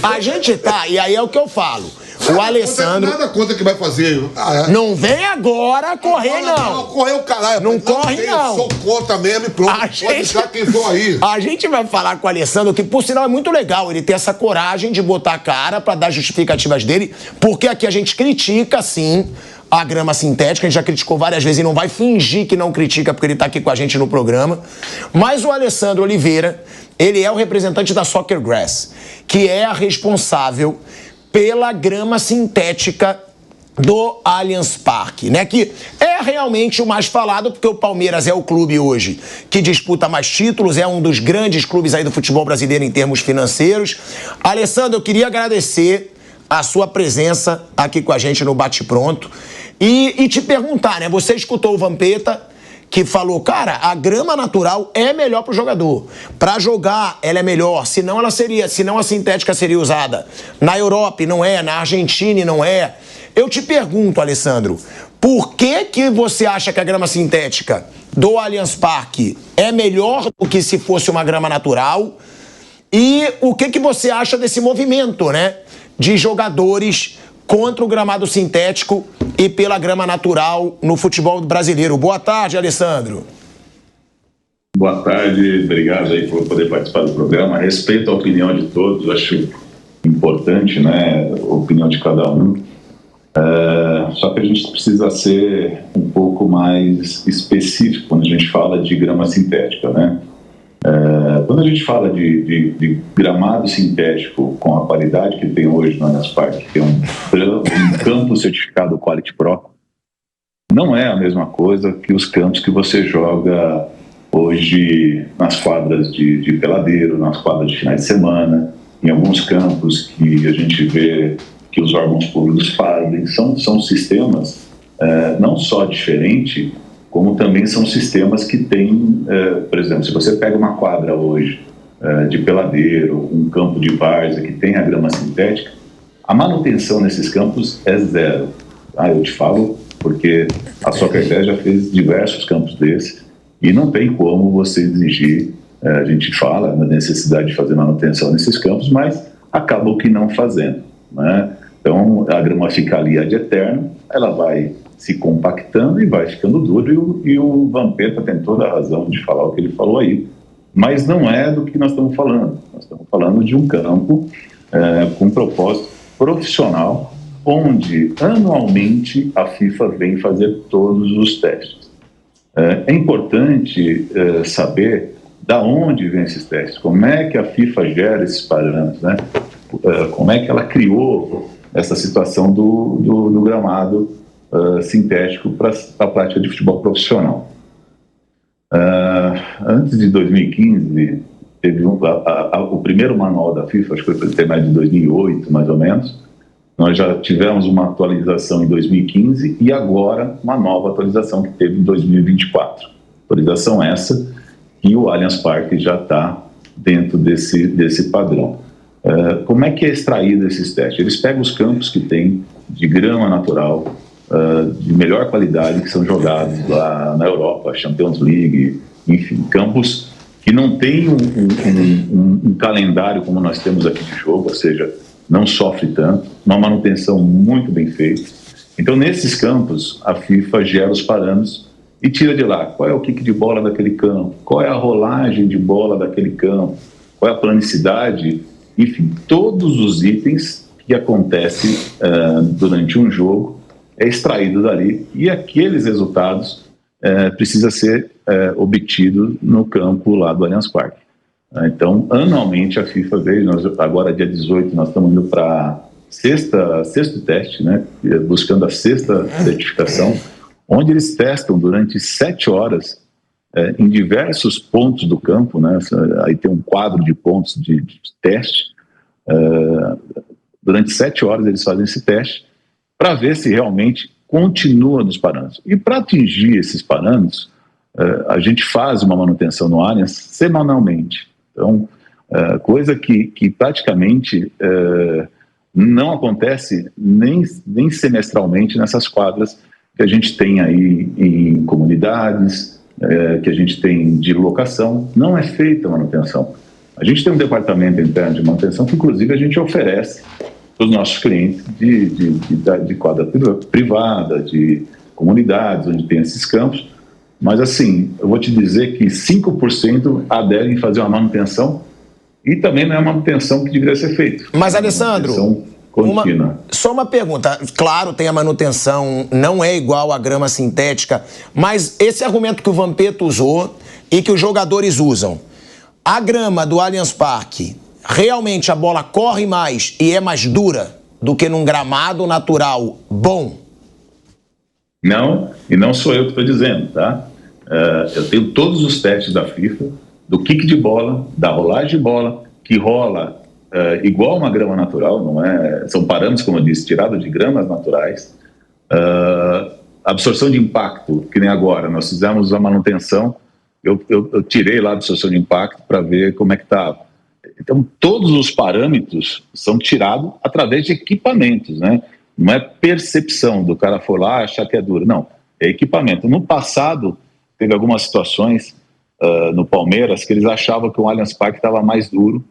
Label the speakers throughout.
Speaker 1: A gente tá, e aí é o que eu falo. O Alessandro...
Speaker 2: Nada contra que vai fazer.
Speaker 1: Não vem agora correr, não.
Speaker 2: Correr o caralho.
Speaker 1: Não corre, não.
Speaker 2: Sou contra mesmo e pronto. Pode deixar quem for aí.
Speaker 1: A gente vai falar com o Alessandro, que por sinal é muito legal ele ter essa coragem de botar a cara pra dar justificativas dele, porque aqui a gente critica, sim, a grama sintética, a gente já criticou várias vezes e não vai fingir que não critica porque ele tá aqui com a gente no programa. Mas o Alessandro Oliveira, ele é o representante da Soccer Grass, que é a responsável pela grama sintética do Allianz Parque, né? Que é realmente o mais falado, porque o Palmeiras é o clube hoje que disputa mais títulos, é um dos grandes clubes aí do futebol brasileiro em termos financeiros. Alessandro, eu queria agradecer a sua presença aqui com a gente no Bate Pronto e te perguntar, né? Você escutou o Vampeta, que falou, cara, a grama natural é melhor pro jogador. Pra jogar, ela é melhor. Senão a sintética seria usada na Europa e não é, na Argentina e não é. Eu te pergunto, Alessandro, por que você acha que a grama sintética do Allianz Parque é melhor do que se fosse uma grama natural? E o que você acha desse movimento, né, de jogadores contra o gramado sintético e pela grama natural no futebol brasileiro? Boa tarde, Alessandro.
Speaker 3: Boa tarde, obrigado aí por poder participar do programa. Respeito a opinião de todos, acho importante, né, a opinião de cada um. Só que a gente precisa ser um pouco mais específico quando a gente fala de grama sintética, né? Quando a gente fala de gramado sintético com a qualidade que tem hoje no Allianz Parque, que é um campo certificado Quality Pro, não é a mesma coisa que os campos que você joga hoje nas quadras de peladeiro, nas quadras de finais de semana, em alguns campos que a gente vê que os órgãos públicos fazem. São sistemas não só diferentes, como também são sistemas que têm, por exemplo, se você pega uma quadra hoje de peladeiro, um campo de várzea que tem a grama sintética, a manutenção nesses campos é zero. Eu te falo porque a Soccer Grass já fez diversos campos desses e não tem como você exigir, a gente fala na necessidade de fazer manutenção nesses campos, mas acaba o que não fazendo, né? Então a grama fica ali ad eterno, ela vai se compactando e vai ficando duro, e o Vampeta tem toda a razão de falar o que ele falou aí, mas não é do que nós estamos falando. Nós estamos falando de um campo com propósito profissional, onde anualmente a FIFA vem fazer todos os testes. É importante saber da onde vêm esses testes, como é que a FIFA gera esses parâmetros, né? Como é que ela criou essa situação do gramado sintético para a prática de futebol profissional. Antes de 2015, teve o primeiro manual da FIFA, acho que foi mais de 2008, mais ou menos. Nós já tivemos uma atualização em 2015 e agora uma nova atualização que teve em 2024. Atualização essa que o Allianz Parque já está dentro desse padrão. Como é que é extraído esses testes? Eles pegam os campos que tem de grama natural, de melhor qualidade, que são jogados lá na Europa, Champions League, enfim, campos que não tem um calendário como nós temos aqui de jogo, ou seja, não sofre tanto, uma manutenção muito bem feita. Então, nesses campos, a FIFA gera os parâmetros e tira de lá qual é o kick de bola daquele campo, qual é a rolagem de bola daquele campo, qual é a planicidade, enfim, todos os itens que acontecem durante um jogo é extraído dali, e aqueles resultados precisam ser obtidos no campo lá do Allianz Parque. Então, anualmente a FIFA veio, agora dia 18 nós estamos indo para sexto teste, né, buscando a sexta certificação, onde eles testam durante 7 horas em diversos pontos do campo, né, aí tem um quadro de pontos de teste, durante 7 horas eles fazem esse teste, para ver se realmente continua nos parâmetros. E para atingir esses parâmetros, a gente faz uma manutenção no Allianz semanalmente. Então, coisa que praticamente não acontece nem semestralmente nessas quadras que a gente tem aí em comunidades, que a gente tem de locação. Não é feita a manutenção. A gente tem um departamento interno de manutenção que, inclusive, a gente oferece para os nossos clientes de quadra privada, de comunidades onde tem esses campos. Mas, assim, eu vou te dizer que 5% aderem fazer uma manutenção e também não é uma manutenção que deveria ser feita.
Speaker 1: Mas, Alessandro, só uma pergunta. Claro, tem a manutenção, não é igual à grama sintética, mas esse argumento que o Vampeta usou e que os jogadores usam, a grama do Allianz Parque, realmente a bola corre mais e é mais dura do que num gramado natural bom?
Speaker 3: Não, e não sou eu que estou dizendo, tá? Eu tenho todos os testes da FIFA, do kick de bola, da rolagem de bola, que rola igual uma grama natural, não é? São parâmetros, como eu disse, tirados de gramas naturais. Absorção de impacto, que nem agora, nós fizemos a manutenção, eu tirei lá a absorção de impacto para ver como é que estava. Então, todos os parâmetros são tirados através de equipamentos, né? Não é percepção do cara for lá achar que é duro, não, é equipamento. No passado, teve algumas situações no Palmeiras que eles achavam que o Allianz Parque estava mais duro,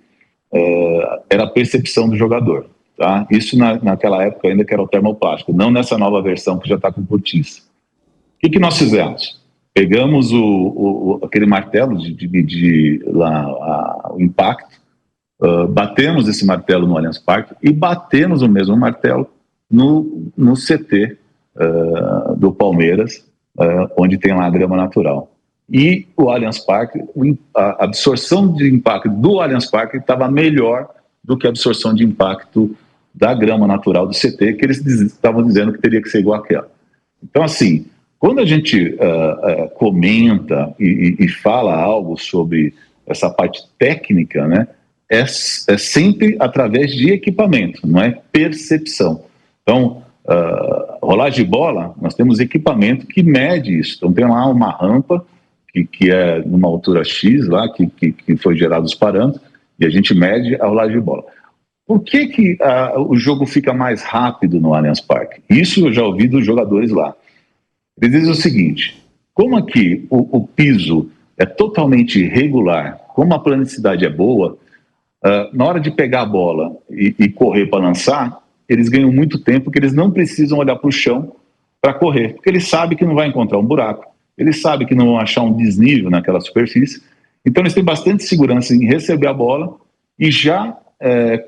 Speaker 3: era a percepção do jogador, tá? Isso naquela época ainda que era o termoplástico, não nessa nova versão que já está com cortiça. O que nós fizemos? Pegamos aquele martelo de medir lá o impacto, batemos esse martelo no Allianz Parque e batemos o mesmo martelo no CT do Palmeiras, onde tem lá a grama natural. E o Allianz Parque, a absorção de impacto do Allianz Parque estava melhor do que a absorção de impacto da grama natural do CT, que eles estavam dizendo que teria que ser igual àquela. Então, assim, quando a gente comenta e fala algo sobre essa parte técnica, né, é sempre através de equipamento, não é percepção. Então, rolagem de bola, nós temos equipamento que mede isso. Então, tem lá uma rampa que é numa altura X lá, que foi gerado os parâmetros, e a gente mede a rolagem de bola. Por que o jogo fica mais rápido no Allianz Parque? Isso eu já ouvi dos jogadores lá. Eles dizem o seguinte: como aqui o piso é totalmente irregular, como a planicidade é boa, na hora de pegar a bola e correr para lançar, eles ganham muito tempo, porque eles não precisam olhar para o chão para correr, porque eles sabem que não vai encontrar um buraco, eles sabem que não vão achar um desnível naquela superfície, então eles têm bastante segurança em receber a bola e já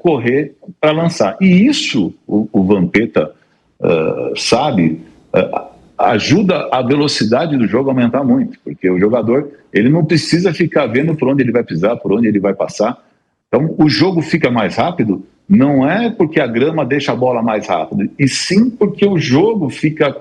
Speaker 3: correr para lançar. E isso, o Vampeta sabe, ajuda a velocidade do jogo a aumentar muito, porque o jogador ele não precisa ficar vendo por onde ele vai pisar, por onde ele vai passar. Então o jogo fica mais rápido, não é porque a grama deixa a bola mais rápido, e sim porque o jogo fica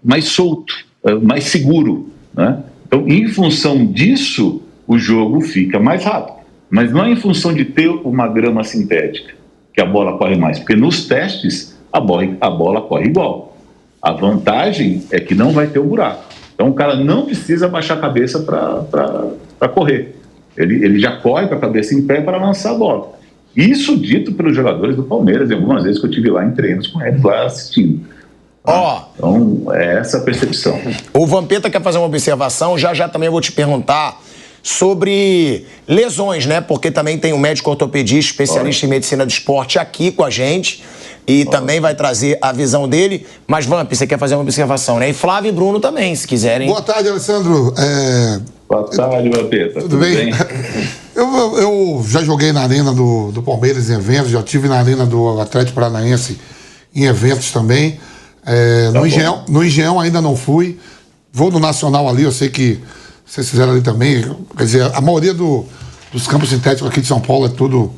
Speaker 3: mais solto, mais seguro, né? Então, em função disso, o jogo fica mais rápido. Mas não é em função de ter uma grama sintética que a bola corre mais, porque nos testes a bola corre igual. A vantagem é que não vai ter um buraco. Então o cara não precisa baixar a cabeça para correr. Ele já corre com a cabeça em pé para lançar a bola. Isso dito pelos jogadores do Palmeiras, e algumas vezes que eu estive lá em treinos com eles lá assistindo. Então, é essa a percepção.
Speaker 1: O Vampeta quer fazer uma observação, já também eu vou te perguntar sobre lesões, né? Porque também tem um médico ortopedista, especialista em medicina do esporte aqui com a gente e também vai trazer a visão dele. Mas, Vamp, você quer fazer uma observação, né? E Flávio e Bruno também, se quiserem.
Speaker 2: Boa tarde, Alessandro.
Speaker 3: Boa tarde, Vampeta.
Speaker 2: Tudo bem? Eu já joguei na arena do Palmeiras em eventos, já estive na arena do Atlético Paranaense em eventos também. No Engenhão ainda não fui. Vou no Nacional ali, eu sei que vocês fizeram ali também. Quer dizer, a maioria dos campos sintéticos aqui de São Paulo é tudo,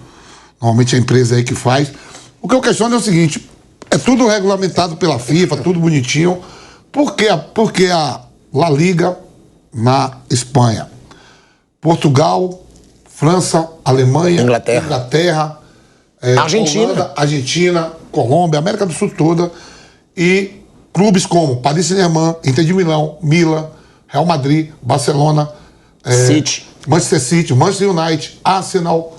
Speaker 2: normalmente a empresa aí que faz. O que eu questiono é o seguinte: é tudo regulamentado pela FIFA, tudo bonitinho. Por que a La Liga na Espanha? Portugal, França, Alemanha, Inglaterra,
Speaker 1: Argentina.
Speaker 2: Holanda, Argentina, Colômbia, América do Sul toda. E clubes como Paris Saint-Germain, Inter de Milão, Milan, Real Madrid, Barcelona,
Speaker 1: City.
Speaker 2: Manchester City, Manchester United, Arsenal,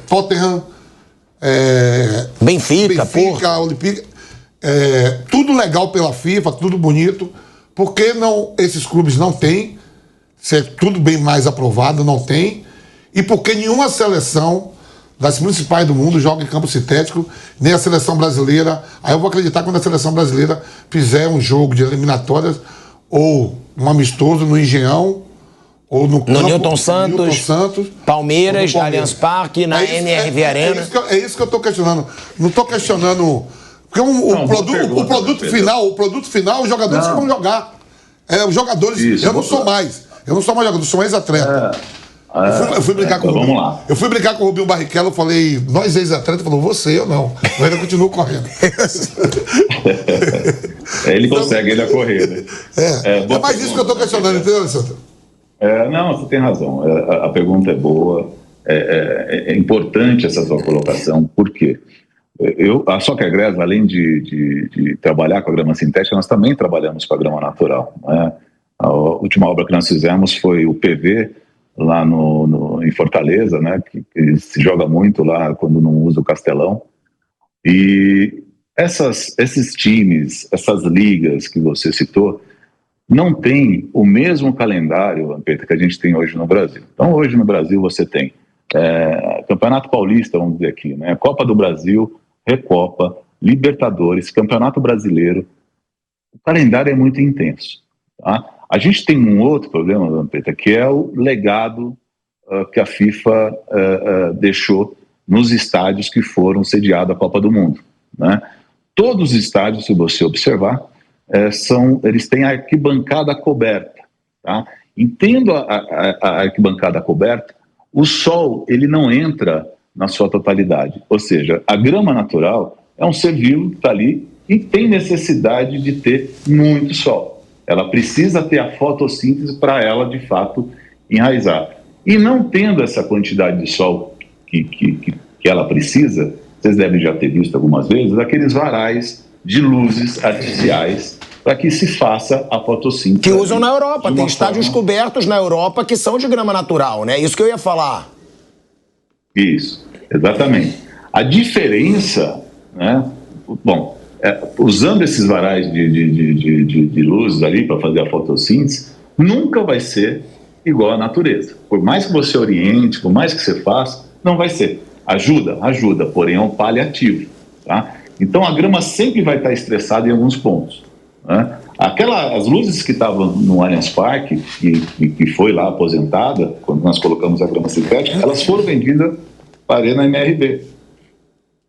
Speaker 2: Tottenham,
Speaker 1: Benfica, Porto.
Speaker 2: Olympique, tudo legal pela FIFA, tudo bonito. Por que não esses clubes não têm? Se é tudo bem mais aprovado, não tem. e porque nenhuma seleção das principais do mundo joga em campo sintético, nem a seleção brasileira. Aí eu vou acreditar quando a seleção brasileira fizer um jogo de eliminatórias ou um amistoso no Engenhão, ou no campo,
Speaker 1: Newton Santos, Palmeiras, Allianz Parque, na MRV Arena.
Speaker 2: É isso que eu estou questionando. Não estou questionando... Porque o produto final, os jogadores que vão jogar. Os jogadores... Isso, eu não sou mais jogador, eu sou mais atleta. Eu fui brincar com o Rubinho. Vamos lá. Eu fui brincar com o Rubinho Barrichello, eu falei, nós ex-atletas, falou, você, eu não. Eu ainda continuo correndo.
Speaker 3: Ele consegue ainda correr, né?
Speaker 2: É mais isso que eu estou questionando, entendeu, Alessandro?
Speaker 3: Não, você tem razão. A pergunta é boa. É importante essa sua colocação. Por quê? A Soccer Grass, além de trabalhar com a grama sintética, nós também trabalhamos com a grama natural, né? A última obra que nós fizemos foi o PV, lá em Fortaleza, né, que se joga muito lá quando não usa o Castelão. E esses times, essas ligas que você citou, não tem o mesmo calendário, Vampeta, que a gente tem hoje no Brasil. Então, hoje no Brasil você tem Campeonato Paulista, vamos dizer aqui, né, Copa do Brasil, Recopa, Libertadores, Campeonato Brasileiro. O calendário é muito intenso, tá? A gente tem um outro problema, Vampeta, que é o legado que a FIFA deixou nos estádios que foram sediados à Copa do Mundo, né? Todos os estádios, se você observar, eles têm a arquibancada coberta, tá? E tendo a arquibancada coberta, o sol ele não entra na sua totalidade. Ou seja, a grama natural é um ser vivo que está ali e tem necessidade de ter muito sol. Ela precisa ter a fotossíntese para ela, de fato, enraizar. E não tendo essa quantidade de sol que ela precisa, vocês devem já ter visto algumas vezes, aqueles varais de luzes artificiais para que se faça a fotossíntese.
Speaker 1: Que usam na Europa. Tem estádios cobertos na Europa que são de grama natural, né? Isso que eu ia falar.
Speaker 3: Isso, exatamente. A diferença, né? Bom... usando esses varais de luzes ali para fazer a fotossíntese, nunca vai ser igual à natureza. Por mais que você oriente, por mais que você faça, não vai ser. Ajuda, porém é um paliativo, tá? Então a grama sempre vai estar estressada em alguns pontos, né? As luzes que estavam no Allianz Parque, que foi lá aposentada, quando nós colocamos a grama sintética, elas foram vendidas para a Arena MRV,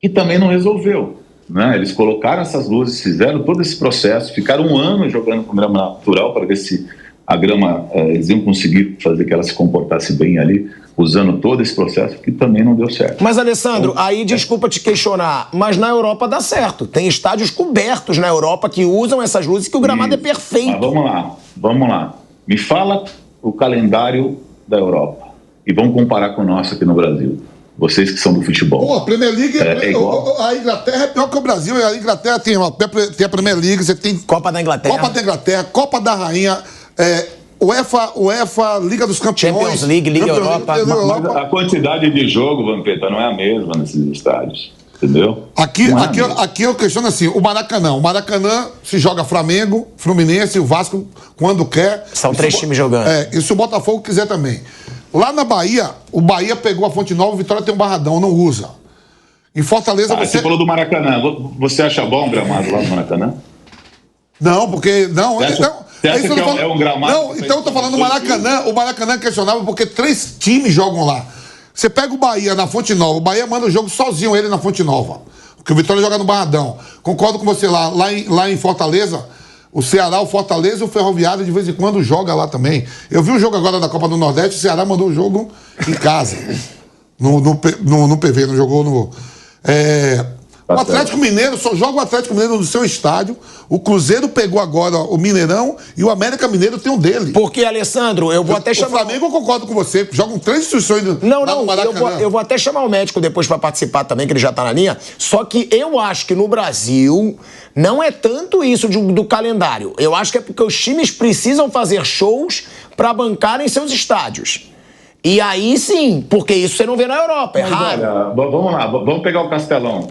Speaker 3: que também não resolveu, né? Eles colocaram essas luzes, fizeram todo esse processo, ficaram um ano jogando com grama natural para ver se a grama, eles iam conseguir fazer que ela se comportasse bem ali, usando todo esse processo, que também não deu certo.
Speaker 1: Mas, Alessandro, aí desculpa te questionar, mas na Europa dá certo. Tem estádios cobertos na Europa que usam essas luzes, que o gramado é perfeito.
Speaker 3: Mas vamos lá. Me fala o calendário da Europa e vamos comparar com o nosso aqui no Brasil. Vocês que são do futebol.
Speaker 2: Pô, a Premier League
Speaker 3: é igual.
Speaker 2: A Inglaterra é pior que o Brasil. A Inglaterra tem a Premier League, você tem
Speaker 1: Copa da Inglaterra,
Speaker 2: Copa da Rainha, UEFA, Liga dos Campeões,
Speaker 1: Champions League, Liga Europa.
Speaker 3: Mas a quantidade de jogo, Vampeta, não é a mesma nesses estádios, entendeu?
Speaker 2: Aqui eu questiono assim, o Maracanã se joga Flamengo, Fluminense e o Vasco quando quer.
Speaker 1: São 3 times jogando.
Speaker 2: E se o Botafogo quiser também. Lá na Bahia, o Bahia pegou a Fonte Nova, o Vitória tem um Barradão, não usa. Em Fortaleza
Speaker 3: você falou do Maracanã. Você acha bom o gramado lá do Maracanã?
Speaker 2: Não, porque...
Speaker 3: Você acha que é um gramado...
Speaker 2: Não, então eu tô falando do Maracanã. O Maracanã é questionável porque 3 times jogam lá. Você pega o Bahia na Fonte Nova, o Bahia manda o jogo sozinho ele na Fonte Nova. Porque o Vitória joga no Barradão. Concordo com você lá em Fortaleza... O Ceará, o Fortaleza e o Ferroviário de vez em quando joga lá também. Eu vi um jogo agora da Copa do Nordeste, o Ceará mandou um jogo em casa. No PV, não jogou no... O Atlético Mineiro, só joga o Atlético Mineiro no seu estádio. O Cruzeiro pegou agora o Mineirão e o América Mineiro tem um dele.
Speaker 1: Porque, Alessandro, eu vou até chamar...
Speaker 2: O Flamengo, eu concordo com você. Jogam 3 instituições no Maracanã.
Speaker 1: Eu vou até chamar o médico depois para participar também, que ele já tá na linha. Só que eu acho que no Brasil não é tanto isso do calendário. Eu acho que é porque os times precisam fazer shows para bancarem seus estádios. E aí sim, porque isso você não vê na Europa, é raro.
Speaker 3: Olha, vamos lá, vamos pegar o Castelão.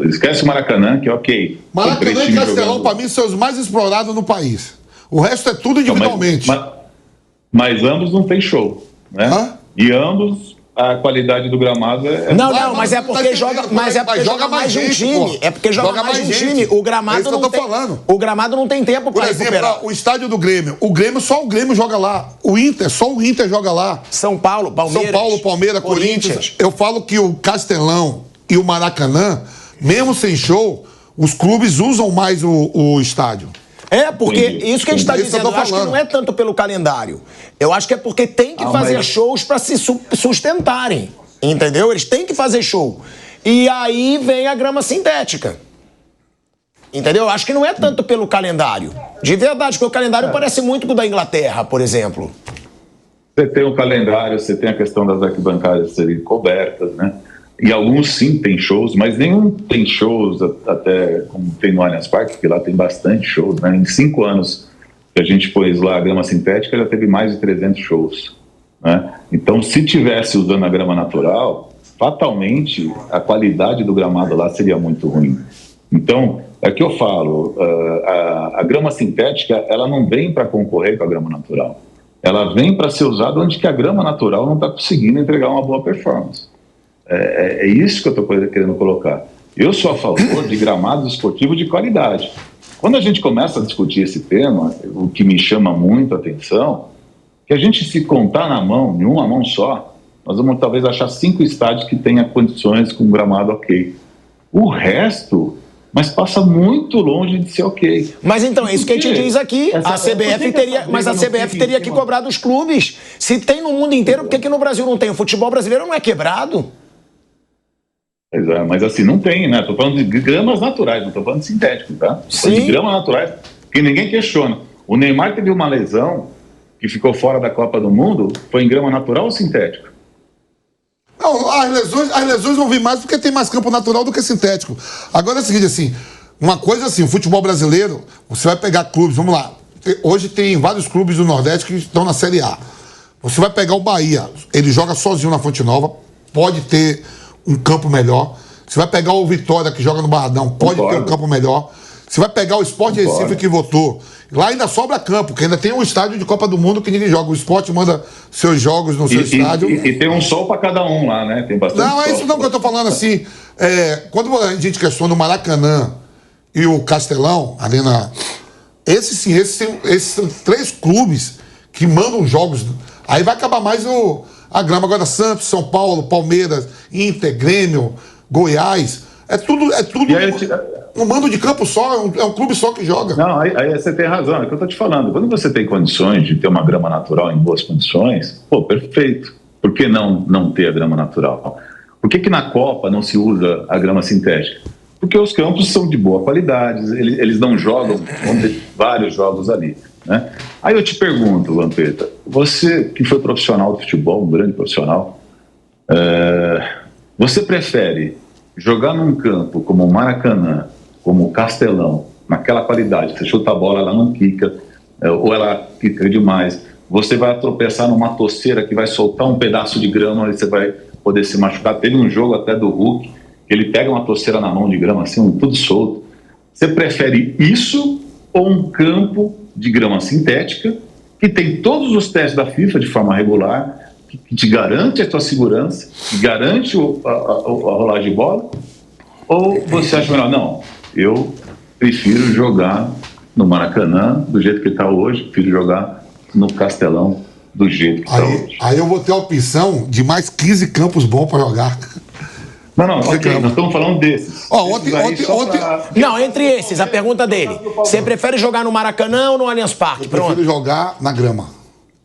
Speaker 3: Esquece o Maracanã, que é ok.
Speaker 2: Maracanã e Castelão, para mim, são os mais explorados no país. O resto é tudo individualmente.
Speaker 3: Mas ambos não tem show, né? E ambos, a qualidade do gramado é...
Speaker 1: Não, mas é porque joga mais de um time. É porque joga mais de um time. O gramado não tem... O gramado não tem tempo para recuperar.
Speaker 2: Por exemplo, o estádio do Grêmio. Só o Grêmio joga lá. Só o Inter joga lá.
Speaker 1: São Paulo,
Speaker 2: Palmeiras, Corinthians. Eu falo que o Castelão e o Maracanã, mesmo sem show, os clubes usam mais o estádio.
Speaker 1: Porque isso que a gente está dizendo, eu acho que não é tanto pelo calendário. Eu acho que é porque tem que fazer shows para se sustentarem. Entendeu? Eles têm que fazer show. E aí vem a grama sintética. Entendeu? Eu acho que não é tanto pelo calendário. De verdade, porque o calendário parece muito com o da Inglaterra, por exemplo.
Speaker 3: Você tem o calendário, você tem a questão das arquibancadas serem cobertas, né? E alguns sim tem shows, mas nenhum tem shows até como tem no Allianz Parque, que lá tem bastante shows, né? Em 5 anos que a gente pôs lá a grama sintética, já teve mais de 300 shows, né? Então, se tivesse usando a grama natural, fatalmente a qualidade do gramado lá seria muito ruim. Então, é que eu falo, a grama sintética, ela não vem para concorrer com a grama natural. Ela vem para ser usada onde que a grama natural não está conseguindo entregar uma boa performance. É isso que eu estou querendo colocar. Eu sou a favor de gramados esportivos de qualidade. Quando a gente começa a discutir esse tema, o que me chama muito a atenção, que a gente, se contar na mão, em uma mão só, nós vamos talvez achar 5 estádios que tenham condições com gramado ok. O resto, mas passa muito longe de ser ok.
Speaker 1: Mas então, é isso que a gente diz aqui. A CBF teria que cobrar dos clubes. Se tem no mundo inteiro, por que no Brasil não tem? O futebol brasileiro não é quebrado?
Speaker 3: Pois é, mas assim, não tem, né? Estou falando de gramas naturais, não estou falando de sintético, tá?
Speaker 1: Sim.
Speaker 3: De gramas naturais, que ninguém questiona. O Neymar teve uma lesão que ficou fora da Copa do Mundo, foi em grama natural ou sintético?
Speaker 2: Não, as lesões vão vir mais porque tem mais campo natural do que sintético. Agora é o seguinte, assim, uma coisa assim, o futebol brasileiro, você vai pegar clubes, vamos lá, hoje tem vários clubes do Nordeste que estão na Série A. Você vai pegar o Bahia, ele joga sozinho na Fonte Nova, pode ter um campo melhor. Você vai pegar o Vitória, que joga no Barradão, pode ter um campo melhor. Você vai pegar o Sport Recife, que votou. Lá ainda sobra campo, porque ainda tem um estádio de Copa do Mundo que ninguém joga. O Sport manda seus jogos no seu estádio.
Speaker 3: E tem um sol para cada um lá, né? Tem bastante
Speaker 2: Não, é isso não que eu tô falando assim. Quando a gente questiona o Maracanã e o Castelão, Arena... Esses são 3 clubes que mandam jogos. Aí vai acabar mais a grama. Agora, Santos, São Paulo, Palmeiras, Inter, Grêmio, Goiás, é tudo um mando de campo só, é um clube só que joga.
Speaker 3: Não, aí você tem razão, é o que eu estou te falando. Quando você tem condições de ter uma grama natural em boas condições, perfeito. Por que não ter a grama natural? Por que na Copa não se usa a grama sintética? Porque os campos são de boa qualidade, eles não jogam, vão ter vários jogos ali, né? Aí eu te pergunto, Vampeta, você que foi profissional de futebol, um grande profissional, você prefere jogar num campo como o Maracanã, como o Castelão, naquela qualidade, você chuta a bola, ela não quica, ou ela quica demais, você vai tropeçar numa toceira que vai soltar um pedaço de grama e você vai poder se machucar. Teve um jogo até do Hulk, que ele pega uma toceira na mão de grama assim, tudo solto. Você prefere isso ou um campo de grama sintética que tem todos os testes da FIFA de forma regular, que te garante a tua segurança, que garante a rolagem de bola? Ou você acha melhor? Não, eu prefiro jogar no Maracanã do jeito que está hoje, prefiro jogar no Castelão do jeito que está hoje.
Speaker 2: Aí eu vou ter a opção de mais 15 campos bons para jogar.
Speaker 3: Não, ok, nós estamos falando desses.
Speaker 2: Ontem...
Speaker 1: Não, entre esses, a pergunta dele. Você prefere jogar no Maracanã ou no Allianz Parque?
Speaker 2: Eu prefiro jogar na grama.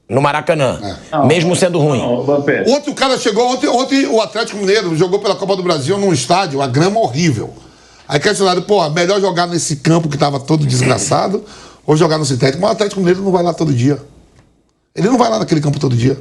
Speaker 1: No Maracanã, mesmo sendo ruim.
Speaker 2: Ontem o cara chegou, ontem o Atlético Mineiro jogou pela Copa do Brasil num estádio, a grama horrível. Aí questionaram, melhor jogar nesse campo que estava todo desgraçado ou jogar no sintético. Mas o Atlético Mineiro não vai lá todo dia. Ele não vai lá naquele campo todo dia.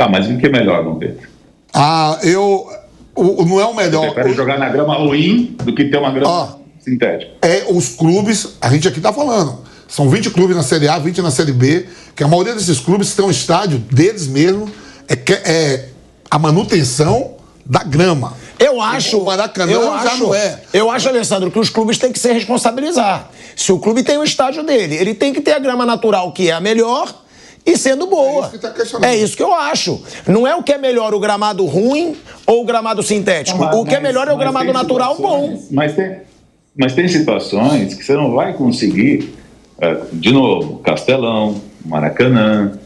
Speaker 3: Mas o que é melhor, Vampeta?
Speaker 2: Não é o melhor.
Speaker 3: Você prefere jogar na grama ruim do que ter uma grama sintética?
Speaker 2: Os clubes, a gente aqui tá falando, são 20 clubes na Série A, 20 na Série B, que a maioria desses clubes tem um estádio deles mesmo, a manutenção da grama.
Speaker 1: Eu acho,
Speaker 2: o Maracanã já não é.
Speaker 1: Eu acho, Alessandro, que os clubes têm que se responsabilizar. Se o clube tem o estádio dele, ele tem que ter a grama natural, que é a melhor, e sendo boa.
Speaker 2: É
Speaker 1: isso que eu acho. Não é o que é melhor, o gramado ruim ou o gramado sintético. O que é melhor é o gramado natural bom.
Speaker 3: Mas tem situações que você não vai conseguir, de novo, Castelão, Maracanã,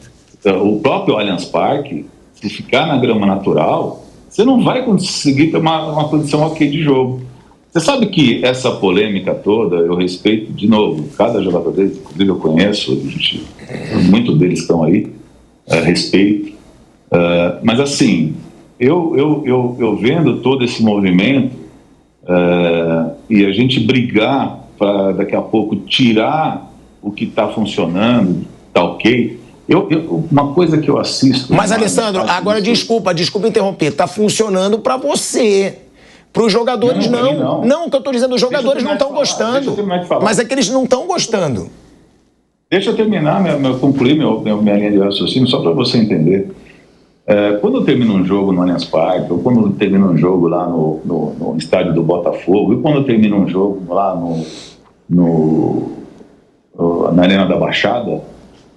Speaker 3: o próprio Allianz Parque, se ficar na grama natural, você não vai conseguir ter uma condição ok de jogo. Você sabe que essa polêmica toda, eu respeito, de novo, cada jogador deles, inclusive eu conheço, muitos deles estão aí, respeito. Mas assim, eu vendo todo esse movimento e a gente brigar para daqui a pouco tirar o que está funcionando, está ok. Uma coisa que eu assisto...
Speaker 1: Mas, Alessandro, agora desculpa interromper, está funcionando para você. Para os jogadores, não. Não, o que eu estou dizendo, os jogadores não estão gostando. Mas é que eles não estão gostando.
Speaker 3: Deixa eu terminar, concluir minha linha de raciocínio, só para você entender. Quando eu termino um jogo no Allianz Parque, ou quando eu termino um jogo lá no estádio do Botafogo, e quando eu termino um jogo lá na Arena da Baixada,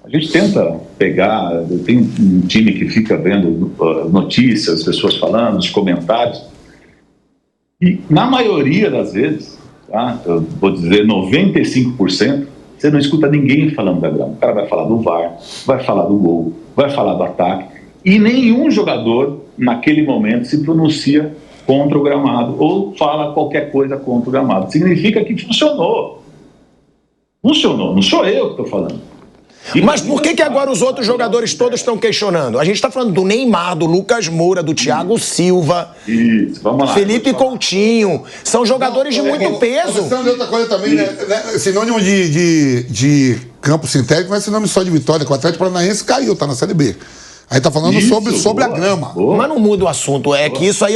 Speaker 3: a gente tenta pegar, tem um time que fica vendo notícias, pessoas falando, os comentários. E na maioria das vezes, tá, eu vou dizer 95%, você não escuta ninguém falando da grama. O cara vai falar do VAR, vai falar do gol, vai falar do ataque, e nenhum jogador, naquele momento, se pronuncia contra o gramado ou fala qualquer coisa contra o gramado. Significa que funcionou. Funcionou, não sou eu que estou falando.
Speaker 1: Mas por que agora os outros jogadores todos estão questionando? A gente está falando do Neymar, do Lucas Moura, do Thiago Silva,
Speaker 3: vamos lá,
Speaker 1: Felipe Coutinho. São jogadores de muito peso.
Speaker 2: Outra coisa também, né? Sinônimo de campo sintético não é sinônimo só de vitória, que o Atlético Paranaense caiu, tá na Série B. Aí tá falando sobre a grama.
Speaker 1: Boa. Mas não muda o assunto. É que isso aí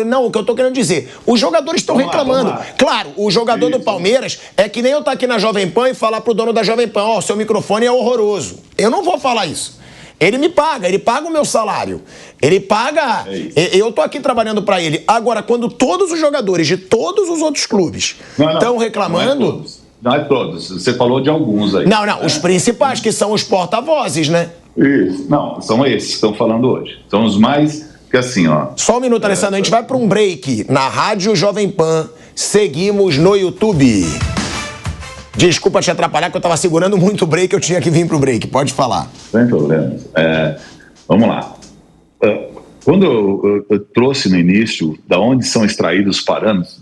Speaker 1: não, o que eu tô querendo dizer. Os jogadores estão reclamando. Claro, o jogador do Palmeiras é que nem eu estar aqui na Jovem Pan e falar pro dono da Jovem Pan, seu microfone é horroroso. Eu não vou falar isso. Ele me paga, ele paga o meu salário. Ele paga... eu tô aqui trabalhando para ele. Agora, quando todos os jogadores de todos os outros clubes estão reclamando...
Speaker 3: Não é todos. Você falou de alguns aí.
Speaker 1: Não, os principais, que são os porta-vozes, né?
Speaker 3: Isso. Não, são esses que estão falando hoje. São os mais que assim, ó...
Speaker 1: Só um minuto, Alessandro. A gente vai para um break na Rádio Jovem Pan. Seguimos no YouTube. Desculpa te atrapalhar, que eu estava segurando muito o break. Eu tinha que vir para o break. Pode falar.
Speaker 3: Sem problemas. Vamos lá. Quando eu trouxe no início da onde são extraídos os parâmetros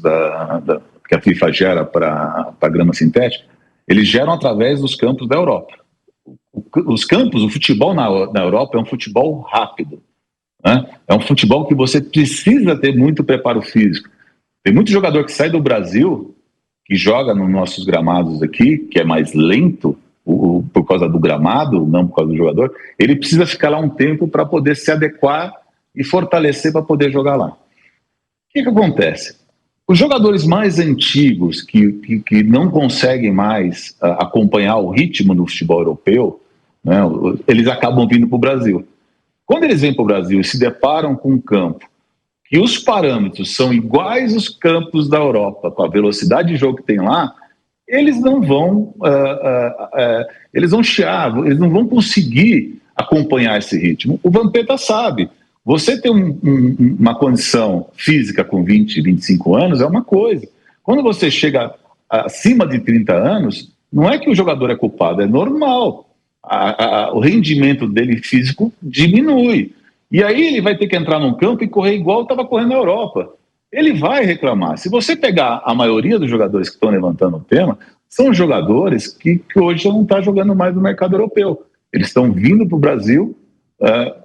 Speaker 3: que a FIFA gera para a grama sintética, eles geram através dos campos da Europa. Os campos, o futebol na Europa é um futebol rápido, né? É um futebol que você precisa ter muito preparo físico. Tem muito jogador que sai do Brasil, que joga nos nossos gramados aqui, que é mais lento por causa do gramado, não por causa do jogador. Ele precisa ficar lá um tempo para poder se adequar e fortalecer para poder jogar lá. O que acontece? Os jogadores mais antigos que não conseguem mais acompanhar o ritmo do futebol europeu, né, eles acabam vindo para o Brasil. Quando eles vêm para o Brasil e se deparam com um campo que os parâmetros são iguais aos campos da Europa, com a velocidade de jogo que tem lá, eles não vão chiar, eles não vão conseguir acompanhar esse ritmo. O Vampeta sabe. Você ter uma condição física com 20, 25 anos é uma coisa. Quando você chega acima de 30 anos, não é que o jogador é culpado, é normal. O rendimento dele físico diminui. E aí ele vai ter que entrar num campo e correr igual estava correndo na Europa. Ele vai reclamar. Se você pegar a maioria dos jogadores que estão levantando o tema, são jogadores que hoje não estão jogando mais no mercado europeu. Eles estão vindo para o Brasil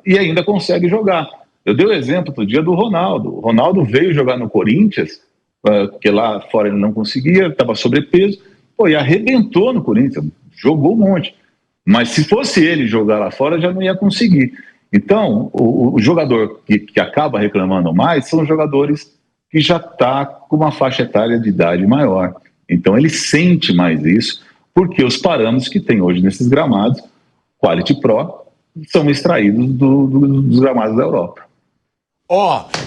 Speaker 3: e ainda consegue jogar. Eu dei o exemplo outro dia do Ronaldo. O Ronaldo veio jogar no Corinthians, porque lá fora ele não conseguia, estava sobrepeso, e arrebentou no Corinthians, jogou um monte. Mas se fosse ele jogar lá fora, já não ia conseguir. Então, o jogador que acaba reclamando mais são jogadores que já está com uma faixa etária de idade maior. Então, ele sente mais isso, porque os parâmetros que tem hoje nesses gramados, Quality Pro, são extraídos dos gramados da Europa.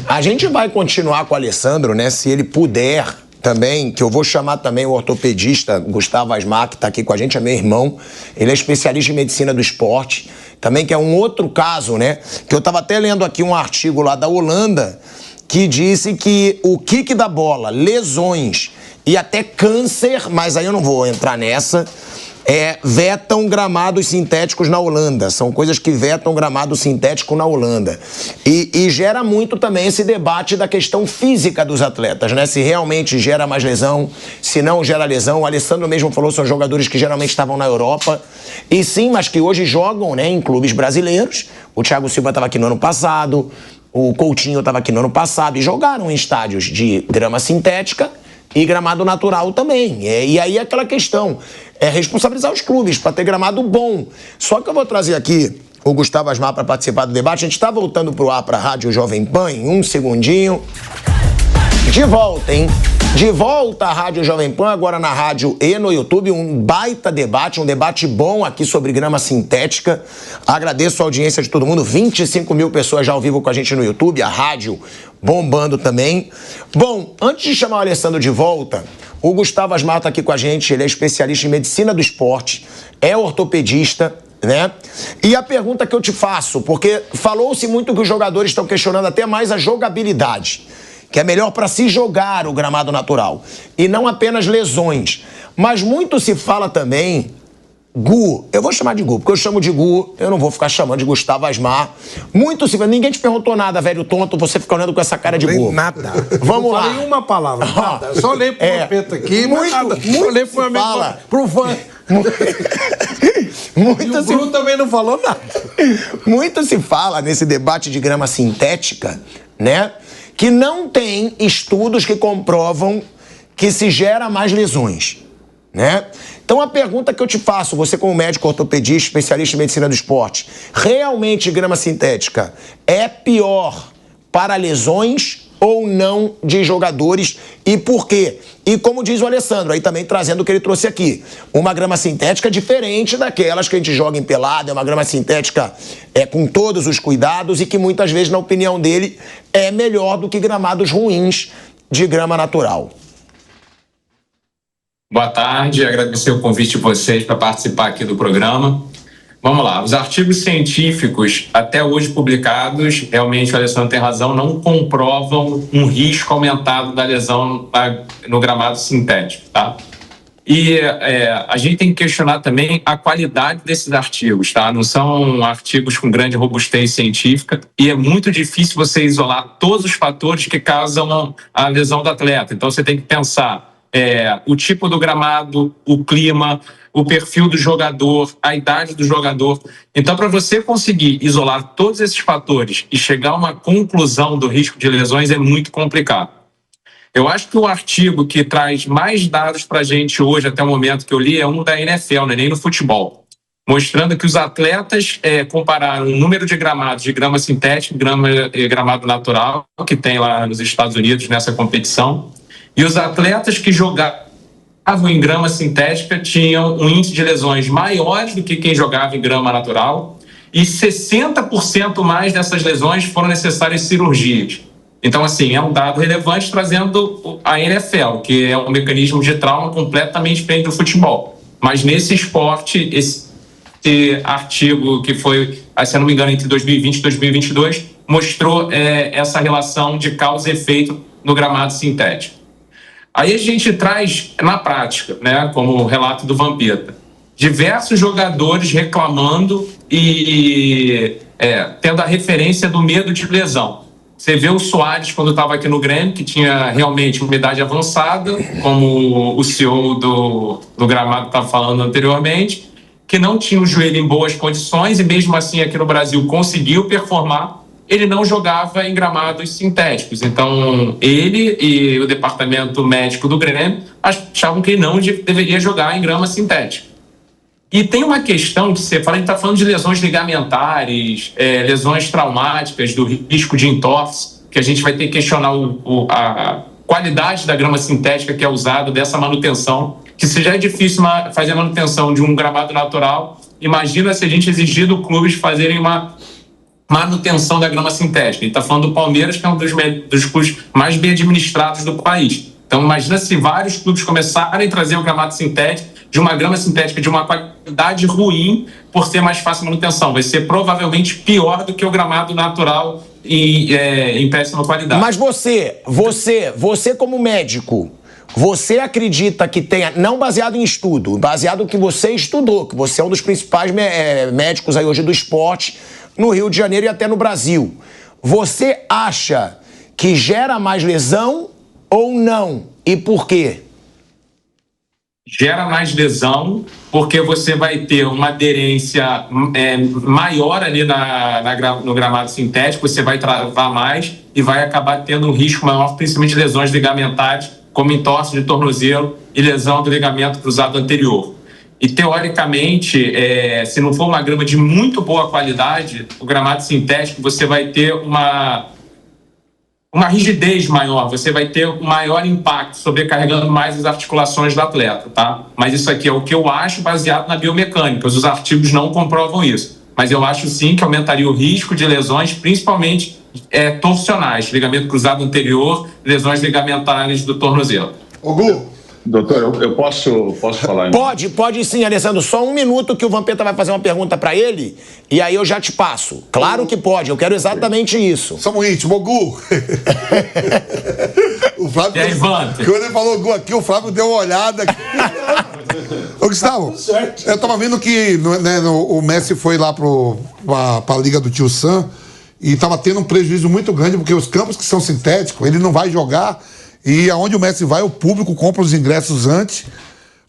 Speaker 1: A gente vai continuar com o Alessandro, né? Se ele puder também, que eu vou chamar também o ortopedista Gustavo Asmar, que está aqui com a gente, é meu irmão. Ele é especialista em medicina do esporte, também, que é um outro caso, né? Que eu estava até lendo aqui um artigo lá da Holanda, que disse que o kick da bola, lesões e até câncer, mas aí eu não vou entrar nessa, vetam gramados sintéticos na Holanda. São coisas que vetam gramado sintético na Holanda. E gera muito também esse debate da questão física dos atletas, né? Se realmente gera mais lesão, se não gera lesão. O Alessandro mesmo falou, são jogadores que geralmente estavam na Europa. E sim, mas que hoje jogam, né, em clubes brasileiros. O Thiago Silva estava aqui no ano passado, o Coutinho estava aqui no ano passado, e jogaram em estádios de grama sintética e gramado natural também. E aí é aquela questão, responsabilizar os clubes para ter gramado bom. Só que eu vou trazer aqui o Gustavo Asmar para participar do debate. A gente está voltando pro ar, para a Rádio Jovem Pan, em um segundinho. De volta, hein? De volta à Rádio Jovem Pan, agora na rádio e no YouTube, um baita debate, um debate bom aqui sobre grama sintética. Agradeço a audiência de todo mundo, 25 mil pessoas já ao vivo com a gente no YouTube, a rádio bombando também. Bom, antes de chamar o Alessandro de volta, o Gustavo Asmar está aqui com a gente, ele é especialista em medicina do esporte, é ortopedista, né? E a pergunta que eu te faço, porque falou-se muito que os jogadores estão questionando até mais a jogabilidade, que é melhor para se jogar o gramado natural, e não apenas lesões. Mas muito se fala também, Gu, eu vou chamar de Gu, porque eu chamo de Gu, eu não vou ficar chamando de Gustavo Asmar. Muito se fala, ninguém te perguntou nada, velho tonto, você fica olhando com essa cara de Gu.
Speaker 4: Nada.
Speaker 1: Vamos lá.
Speaker 4: Não falei uma palavra, nada. Eu só olhei pro Vampeta aqui, mas nada. Eu olhei pro amigo, pro fã. E o Bruno também não falou nada.
Speaker 1: Muito se fala nesse debate de grama sintética, né? Que não tem estudos que comprovam que se gera mais lesões, né? Então a pergunta que eu te faço, você como médico ortopedista, especialista em medicina do esporte, realmente grama sintética é pior para lesões ou não de jogadores e por quê? E como diz o Alessandro, aí também trazendo o que ele trouxe aqui, uma grama sintética diferente daquelas que a gente joga em pelada, é uma grama sintética com todos os cuidados e que muitas vezes, na opinião dele, é melhor do que gramados ruins de grama natural.
Speaker 5: Boa tarde, agradecer o convite de vocês para participar aqui do programa. Vamos lá, os artigos científicos até hoje publicados, realmente o Alessandro tem razão, não comprovam um risco aumentado da lesão no gramado sintético, tá? E a gente tem que questionar também a qualidade desses artigos, tá? Não são artigos com grande robustez científica e é muito difícil você isolar todos os fatores que causam a lesão do atleta. Então você tem que pensar o tipo do gramado, o clima, o perfil do jogador, a idade do jogador. Então, para você conseguir isolar todos esses fatores e chegar a uma conclusão do risco de lesões é muito complicado. Eu acho que o artigo que traz mais dados para a gente hoje, até o momento que eu li, é um da NFL, não é nem no futebol, mostrando que os atletas compararam o número de gramados de grama sintética e gramado natural que tem lá nos Estados Unidos nessa competição, e os atletas que jogavam em grama sintética tinham um índice de lesões maiores do que quem jogava em grama natural e 60% mais dessas lesões foram necessárias cirurgias. Então, assim, é um dado relevante trazendo a NFL, que é um mecanismo de trauma completamente diferente do futebol. Mas nesse esporte, esse artigo que foi, se eu não me engano, entre 2020 e 2022, mostrou essa relação de causa e efeito no gramado sintético. Aí a gente traz na prática, né, como o relato do Vampeta, diversos jogadores reclamando e tendo a referência do medo de lesão. Você vê o Soares quando estava aqui no Grêmio, que tinha realmente uma idade avançada, como o CEO do gramado estava falando anteriormente, que não tinha o joelho em boas condições e mesmo assim aqui no Brasil conseguiu performar. Ele não jogava em gramados sintéticos. Então, ele e o departamento médico do Grêmio achavam que ele não deveria jogar em grama sintética. E tem uma questão que você fala, a gente está falando de lesões ligamentares, lesões traumáticas, do risco de entorse, que a gente vai ter que questionar a qualidade da grama sintética que é usada, dessa manutenção, que se já é difícil fazer a manutenção de um gramado natural, imagina se a gente exigir do clube fazerem uma manutenção da grama sintética. A gente está falando do Palmeiras, que é um dos clubes mais bem administrados do país. Então, imagina se vários clubes começarem a trazer o gramado sintético, de uma grama sintética de uma qualidade ruim, por ser mais fácil manutenção. Vai ser provavelmente pior do que o gramado natural e em péssima qualidade.
Speaker 1: Mas você como médico, você acredita que tenha, não baseado em estudo, baseado no que você estudou, que você é um dos principais médicos aí hoje do esporte no Rio de Janeiro e até no Brasil. Você acha que gera mais lesão ou não? E por quê?
Speaker 5: Gera mais lesão, porque você vai ter uma aderência maior ali no gramado sintético, você vai travar mais e vai acabar tendo um risco maior, principalmente lesões ligamentares, como entorse de tornozelo e lesão do ligamento cruzado anterior. E, teoricamente, se não for uma grama de muito boa qualidade, o gramado sintético você vai ter uma rigidez maior, você vai ter um maior impacto, sobrecarregando mais as articulações do atleta, tá? Mas isso aqui é o que eu acho baseado na biomecânica, os artigos não comprovam isso. Mas eu acho sim que aumentaria o risco de lesões, principalmente torcionais, ligamento cruzado anterior, lesões ligamentares do tornozelo.
Speaker 2: Ô, Gu.
Speaker 3: Doutor, eu posso falar?
Speaker 1: Pode sim, Alessandro. Só um minuto que o Vampeta vai fazer uma pergunta pra ele e aí eu já te passo. Claro que pode, eu quero exatamente isso.
Speaker 2: Somos íntimos, Gu. O Flávio...
Speaker 5: E aí, Vamp?
Speaker 2: Quando ele falou Gu aqui, o Flávio deu uma olhada aqui. Ô, Gustavo, eu tava vendo que o Messi foi lá pra Liga do Tio Sam e tava tendo um prejuízo muito grande, porque os campos que são sintéticos, ele não vai jogar. E aonde o Messi vai, o público compra os ingressos antes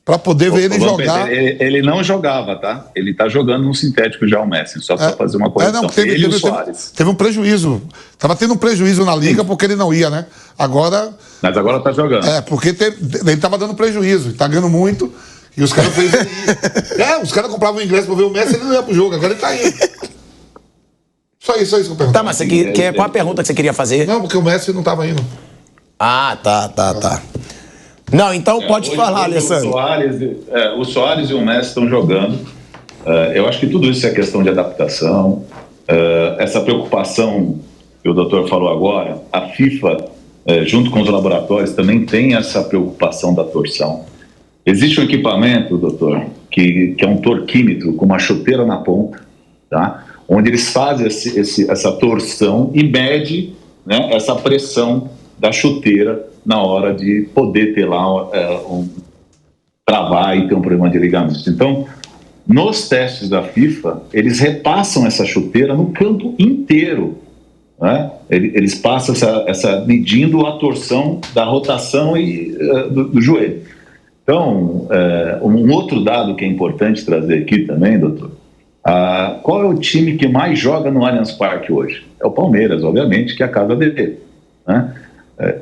Speaker 2: para poder ver ele jogar.
Speaker 3: Ele não jogava, tá? Ele tá jogando no sintético já, o Messi, só para fazer uma correção.
Speaker 2: Teve um prejuízo. Tava tendo um prejuízo na liga porque ele não ia, né?
Speaker 3: Mas agora tá jogando.
Speaker 2: Porque ele tava dando prejuízo, tá ganhando muito. E os caras fez ele ir. Os caras compravam o ingresso para ver o Messi, ele não ia pro jogo, agora ele tá indo. Só isso que eu pergunto.
Speaker 1: Tá, mas qual a pergunta que você queria fazer?
Speaker 2: Não, porque o Messi não tava indo.
Speaker 1: Ah, tá. Não, então pode falar, Alessandro.
Speaker 3: O Soares e o Messi estão jogando. Eu acho que tudo isso é questão de adaptação. Essa preocupação que o doutor falou agora, a FIFA, junto com os laboratórios, também tem essa preocupação da torção. Existe um equipamento, doutor, que é um torquímetro com uma chuteira na ponta, tá? Onde eles fazem essa torção e mede, né, essa pressão da chuteira na hora de poder ter lá travar e ter um problema de ligamento. Então, nos testes da FIFA, eles repassam essa chuteira no campo inteiro, né? Eles passam medindo a torção da rotação do joelho. Então, um outro dado que é importante trazer aqui também, doutor, qual é o time que mais joga no Allianz Parque hoje? É o Palmeiras, obviamente, que é a casa dele, né?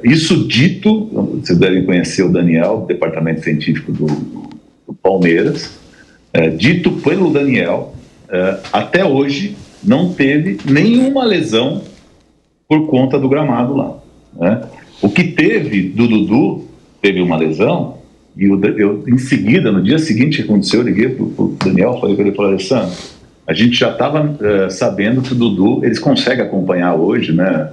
Speaker 3: Isso dito, vocês devem conhecer o Daniel, do departamento científico do Palmeiras, dito pelo Daniel, até hoje não teve nenhuma lesão por conta do gramado lá, né? O que teve do Dudu, teve uma lesão, e eu em seguida, no dia seguinte que aconteceu, eu liguei para o Daniel, falei para ele, Alessandro, a gente já estava sabendo que o Dudu, eles conseguem acompanhar hoje, né,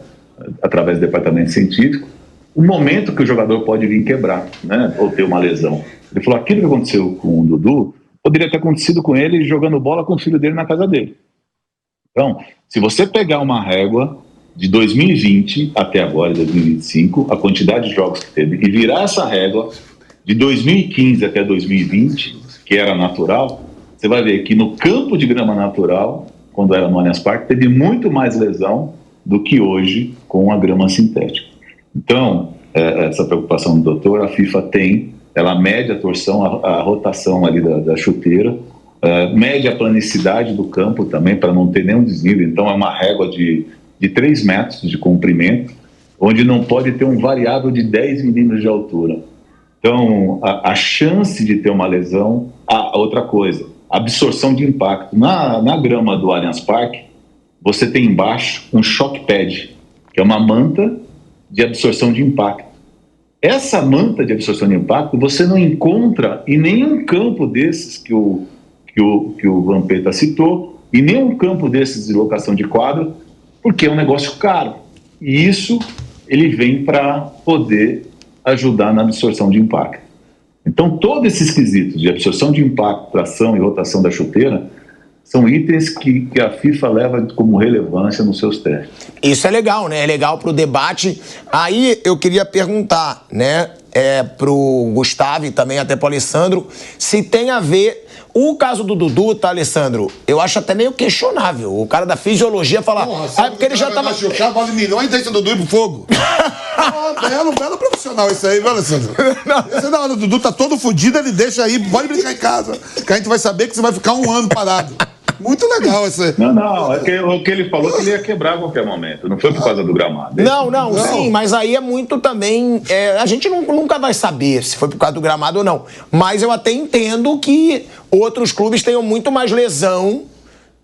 Speaker 3: através do departamento científico, o momento que o jogador pode vir quebrar, né, ou ter uma lesão. Ele falou, aquilo que aconteceu com o Dudu poderia ter acontecido com ele jogando bola com o filho dele na casa dele. Então, se você pegar uma régua de 2020 até agora, 2025, a quantidade de jogos que teve, e virar essa régua de 2015 até 2020, que era natural, você vai ver que no campo de grama natural, quando era no Allianz Parque, teve muito mais lesão do que hoje com a grama sintética. Então, essa preocupação do doutor, a FIFA tem, ela mede a torção, a rotação ali da chuteira, mede a planicidade do campo também, para não ter nenhum desnível. Então, é uma régua de 3 metros de comprimento, onde não pode ter um variável de 10 milímetros de altura. Então, a chance de ter uma lesão... outra coisa, absorção de impacto. Na grama do Allianz Parque, você tem embaixo um shock pad, que é uma manta de absorção de impacto. Essa manta de absorção de impacto você não encontra em nenhum campo desses que o Vampeta citou, e nenhum campo desses de locação de quadro, porque é um negócio caro. E isso ele vem para poder ajudar na absorção de impacto. Então, todos esses quesitos de absorção de impacto, tração e rotação da chuteira são itens que a FIFA leva como relevância nos seus testes.
Speaker 1: Isso é legal, né? É legal para o debate. Aí eu queria perguntar, né, para o Gustavo e também até para o Alessandro, se tem a ver... O caso do Dudu, tá, Alessandro? Eu acho até meio questionável. O cara da fisiologia falar... porque ele já tava...
Speaker 2: machucar, vale milhões e deixa o Dudu ir pro fogo. Belo profissional isso aí, viu, Alessandro? Não, o Dudu tá todo fodido, ele deixa aí, pode brincar em casa. Que a gente vai saber que você vai ficar 1 ano parado. Muito legal isso aí.
Speaker 3: Não, é que o que ele falou que ele ia quebrar a qualquer momento. Não foi por causa do gramado.
Speaker 1: Não, sim, mas aí é muito também... a gente nunca vai saber se foi por causa do gramado ou não. Mas eu até entendo que outros clubes tenham muito mais lesão,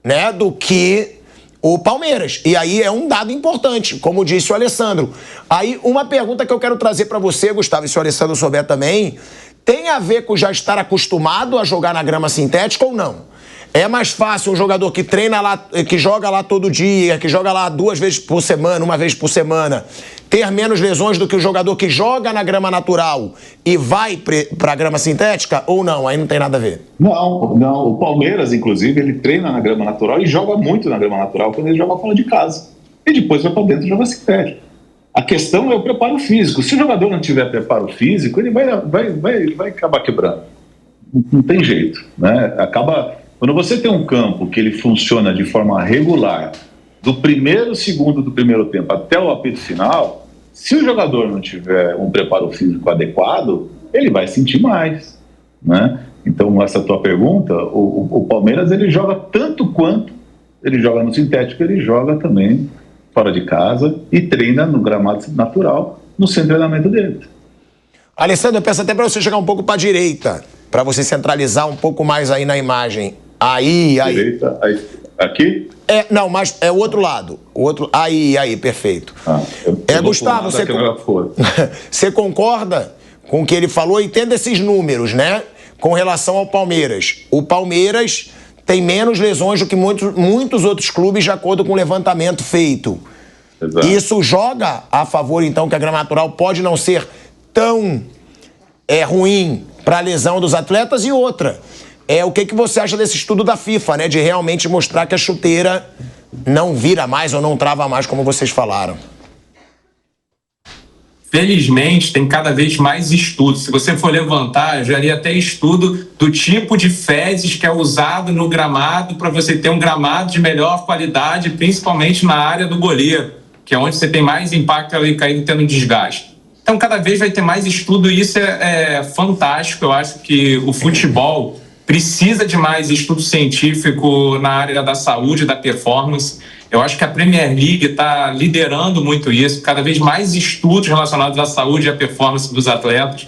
Speaker 1: né, do que o Palmeiras. E aí é um dado importante, como disse o Alessandro. Aí uma pergunta que eu quero trazer para você, Gustavo, e se o Alessandro souber também, tem a ver com já estar acostumado a jogar na grama sintética ou não? É mais fácil um jogador que treina lá, que joga lá todo dia, que joga lá 2 vezes por semana, 1 vez por semana, ter menos lesões do que o jogador que joga na grama natural e vai para a grama sintética ou não? Aí não tem nada a ver.
Speaker 3: Não. O Palmeiras, inclusive, ele treina na grama natural e joga muito na grama natural quando ele joga fora de casa. E depois vai para dentro e joga sintético. A questão é o preparo físico. Se o jogador não tiver preparo físico, ele vai acabar quebrando. Não tem jeito, né? Quando você tem um campo que ele funciona de forma regular, do primeiro segundo do primeiro tempo até o apito final, se o jogador não tiver um preparo físico adequado, ele vai sentir mais, né? Então, essa tua pergunta, o Palmeiras ele joga tanto quanto ele joga no sintético, ele joga também fora de casa e treina no gramado natural, no centro de treinamento dele.
Speaker 1: Alessandro, eu peço até para você chegar um pouco para a direita, para você centralizar um pouco mais aí na imagem. Aí.
Speaker 3: Direita, aí. Aqui?
Speaker 1: Não, mas é o outro lado. Aí, perfeito. Gustavo, você concorda com o que ele falou e tendo esses números, né? Com relação ao Palmeiras. O Palmeiras tem menos lesões do que muitos outros clubes, de acordo com o levantamento feito.
Speaker 3: Exato.
Speaker 1: Isso joga a favor, então, que a grama natural pode não ser tão ruim para a lesão dos atletas. E outra, o que você acha desse estudo da FIFA, né? De realmente mostrar que a chuteira não vira mais ou não trava mais, como vocês falaram.
Speaker 5: Felizmente, tem cada vez mais estudos. Se você for levantar, eu já li até estudo do tipo de fezes que é usado no gramado para você ter um gramado de melhor qualidade, principalmente na área do goleiro, que é onde você tem mais impacto ali caído tendo desgaste. Então, cada vez vai ter mais estudo e isso é fantástico. Eu acho que o futebol precisa de mais estudo científico na área da saúde, da performance. Eu acho que a Premier League está liderando muito isso, cada vez mais estudos relacionados à saúde e à performance dos atletas.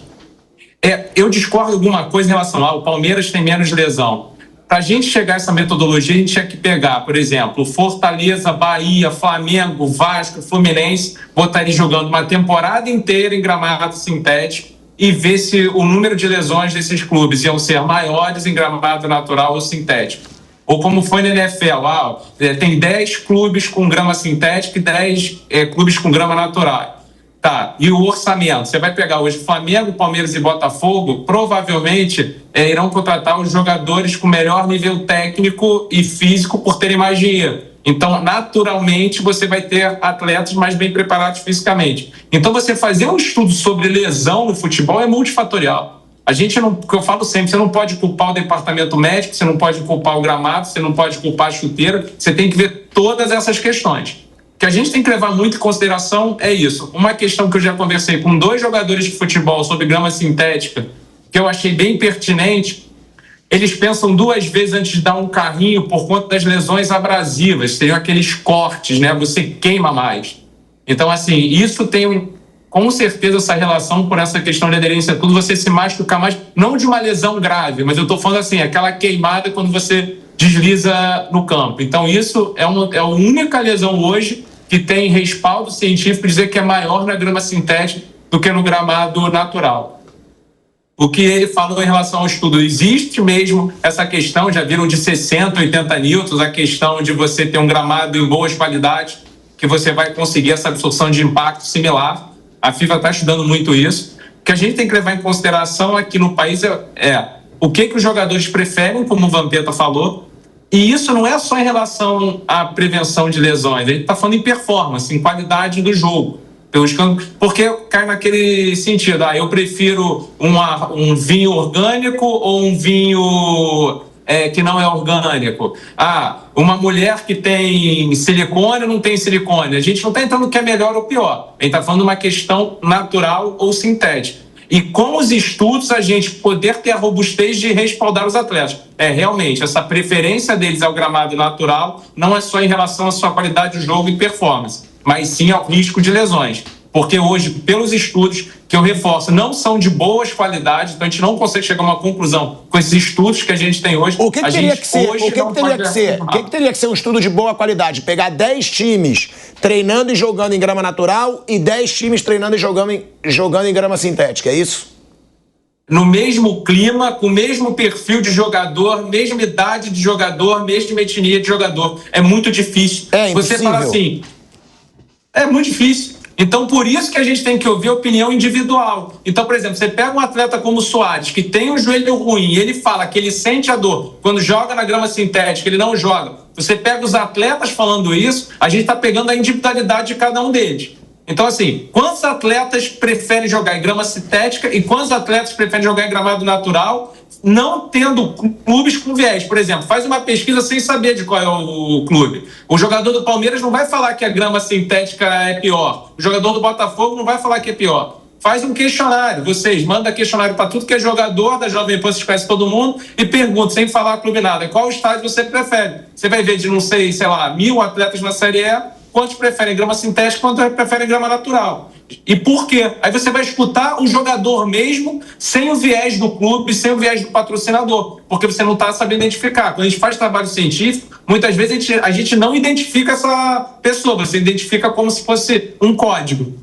Speaker 5: Eu discordo de alguma coisa em relação ao Palmeiras tem menos lesão. Para a gente chegar a essa metodologia, a gente tinha que pegar, por exemplo, Fortaleza, Bahia, Flamengo, Vasco, Fluminense, botar eles jogando uma temporada inteira em gramado sintético e ver se o número de lesões desses clubes iam ser maiores em gramado natural ou sintético. Ou como foi na NFL, tem 10 clubes com grama sintética e 10 clubes com grama natural. Tá, e o orçamento? Você vai pegar hoje Flamengo, Palmeiras e Botafogo, provavelmente irão contratar os jogadores com melhor nível técnico e físico por terem mais dinheiro. Então, naturalmente, você vai ter atletas mais bem preparados fisicamente. Então, você fazer um estudo sobre lesão no futebol é multifatorial. A gente não, que eu falo sempre, você não pode culpar o departamento médico, você não pode culpar o gramado, você não pode culpar a chuteira, você tem que ver todas essas questões. O que a gente tem que levar muito em consideração é isso. Uma questão que eu já conversei com 2 jogadores de futebol sobre grama sintética, que eu achei bem pertinente, eles pensam 2 vezes antes de dar um carrinho por conta das lesões abrasivas, seriam aqueles cortes, né? Você queima mais. Então, assim, isso tem com certeza essa relação por essa questão de aderência, tudo você se machucar mais, não de uma lesão grave, mas eu estou falando assim, aquela queimada quando você desliza no campo. Então isso é a única lesão hoje que tem respaldo científico dizer que é maior na grama sintética do que no gramado natural. O que ele falou em relação ao estudo, existe mesmo essa questão, já viram de 60, 80 newtons, a questão de você ter um gramado em boas qualidades, que você vai conseguir essa absorção de impacto similar. A FIFA está estudando muito isso, que a gente tem que levar em consideração aqui no país é o que os jogadores preferem, como o Vampeta falou, e isso não é só em relação à prevenção de lesões, a gente está falando em performance, em qualidade do jogo. Porque cai naquele sentido, eu prefiro um vinho orgânico ou um vinho que não é orgânico. Uma mulher que tem silicone ou não tem silicone. A gente não está entrando no que é melhor ou pior. A gente está falando de uma questão natural ou sintética. E com os estudos, a gente poder ter a robustez de respaldar os atletas. Realmente, essa preferência deles ao gramado natural não é só em relação à sua qualidade de jogo e performance, mas sim ao risco de lesões. Porque hoje, pelos estudos, que eu reforço, não são de boas qualidades, então a gente não consegue chegar a uma conclusão com esses estudos que a gente tem hoje.
Speaker 1: O que teria que ser? O que teria que ser um estudo de boa qualidade? Pegar 10 times treinando e jogando em grama natural e 10 times treinando e jogando em grama sintética, é isso?
Speaker 5: No mesmo clima, com o mesmo perfil de jogador, mesma idade de jogador, mesma etnia de jogador. É muito difícil.
Speaker 1: Você
Speaker 5: fala assim, é muito difícil. Então, por isso que a gente tem que ouvir a opinião individual. Então, por exemplo, você pega um atleta como o Soares, que tem um joelho ruim, e ele fala que ele sente a dor quando joga na grama sintética, ele não joga. Você pega os atletas falando isso, a gente está pegando a individualidade de cada um deles. Então, assim, quantos atletas preferem jogar em grama sintética e quantos atletas preferem jogar em gramado natural, não tendo clubes com viés? Por exemplo, faz uma pesquisa sem saber de qual é o clube. O jogador do Palmeiras não vai falar que a grama sintética é pior. O jogador do Botafogo não vai falar que é pior. Faz um questionário, vocês mandam questionário para tudo que é jogador da Jovem Pan, vocês conhecem todo mundo, e perguntam, sem falar clube nada, qual estádio você prefere? Você vai ver de, não sei, 1.000 atletas na Série E, quantos preferem grama sintética, quantos preferem grama natural. E por quê? Aí você vai escutar o jogador mesmo, sem o viés do clube, sem o viés do patrocinador, porque você não está sabendo identificar. Quando a gente faz trabalho científico, muitas vezes a gente não identifica essa pessoa, você identifica como se fosse um código.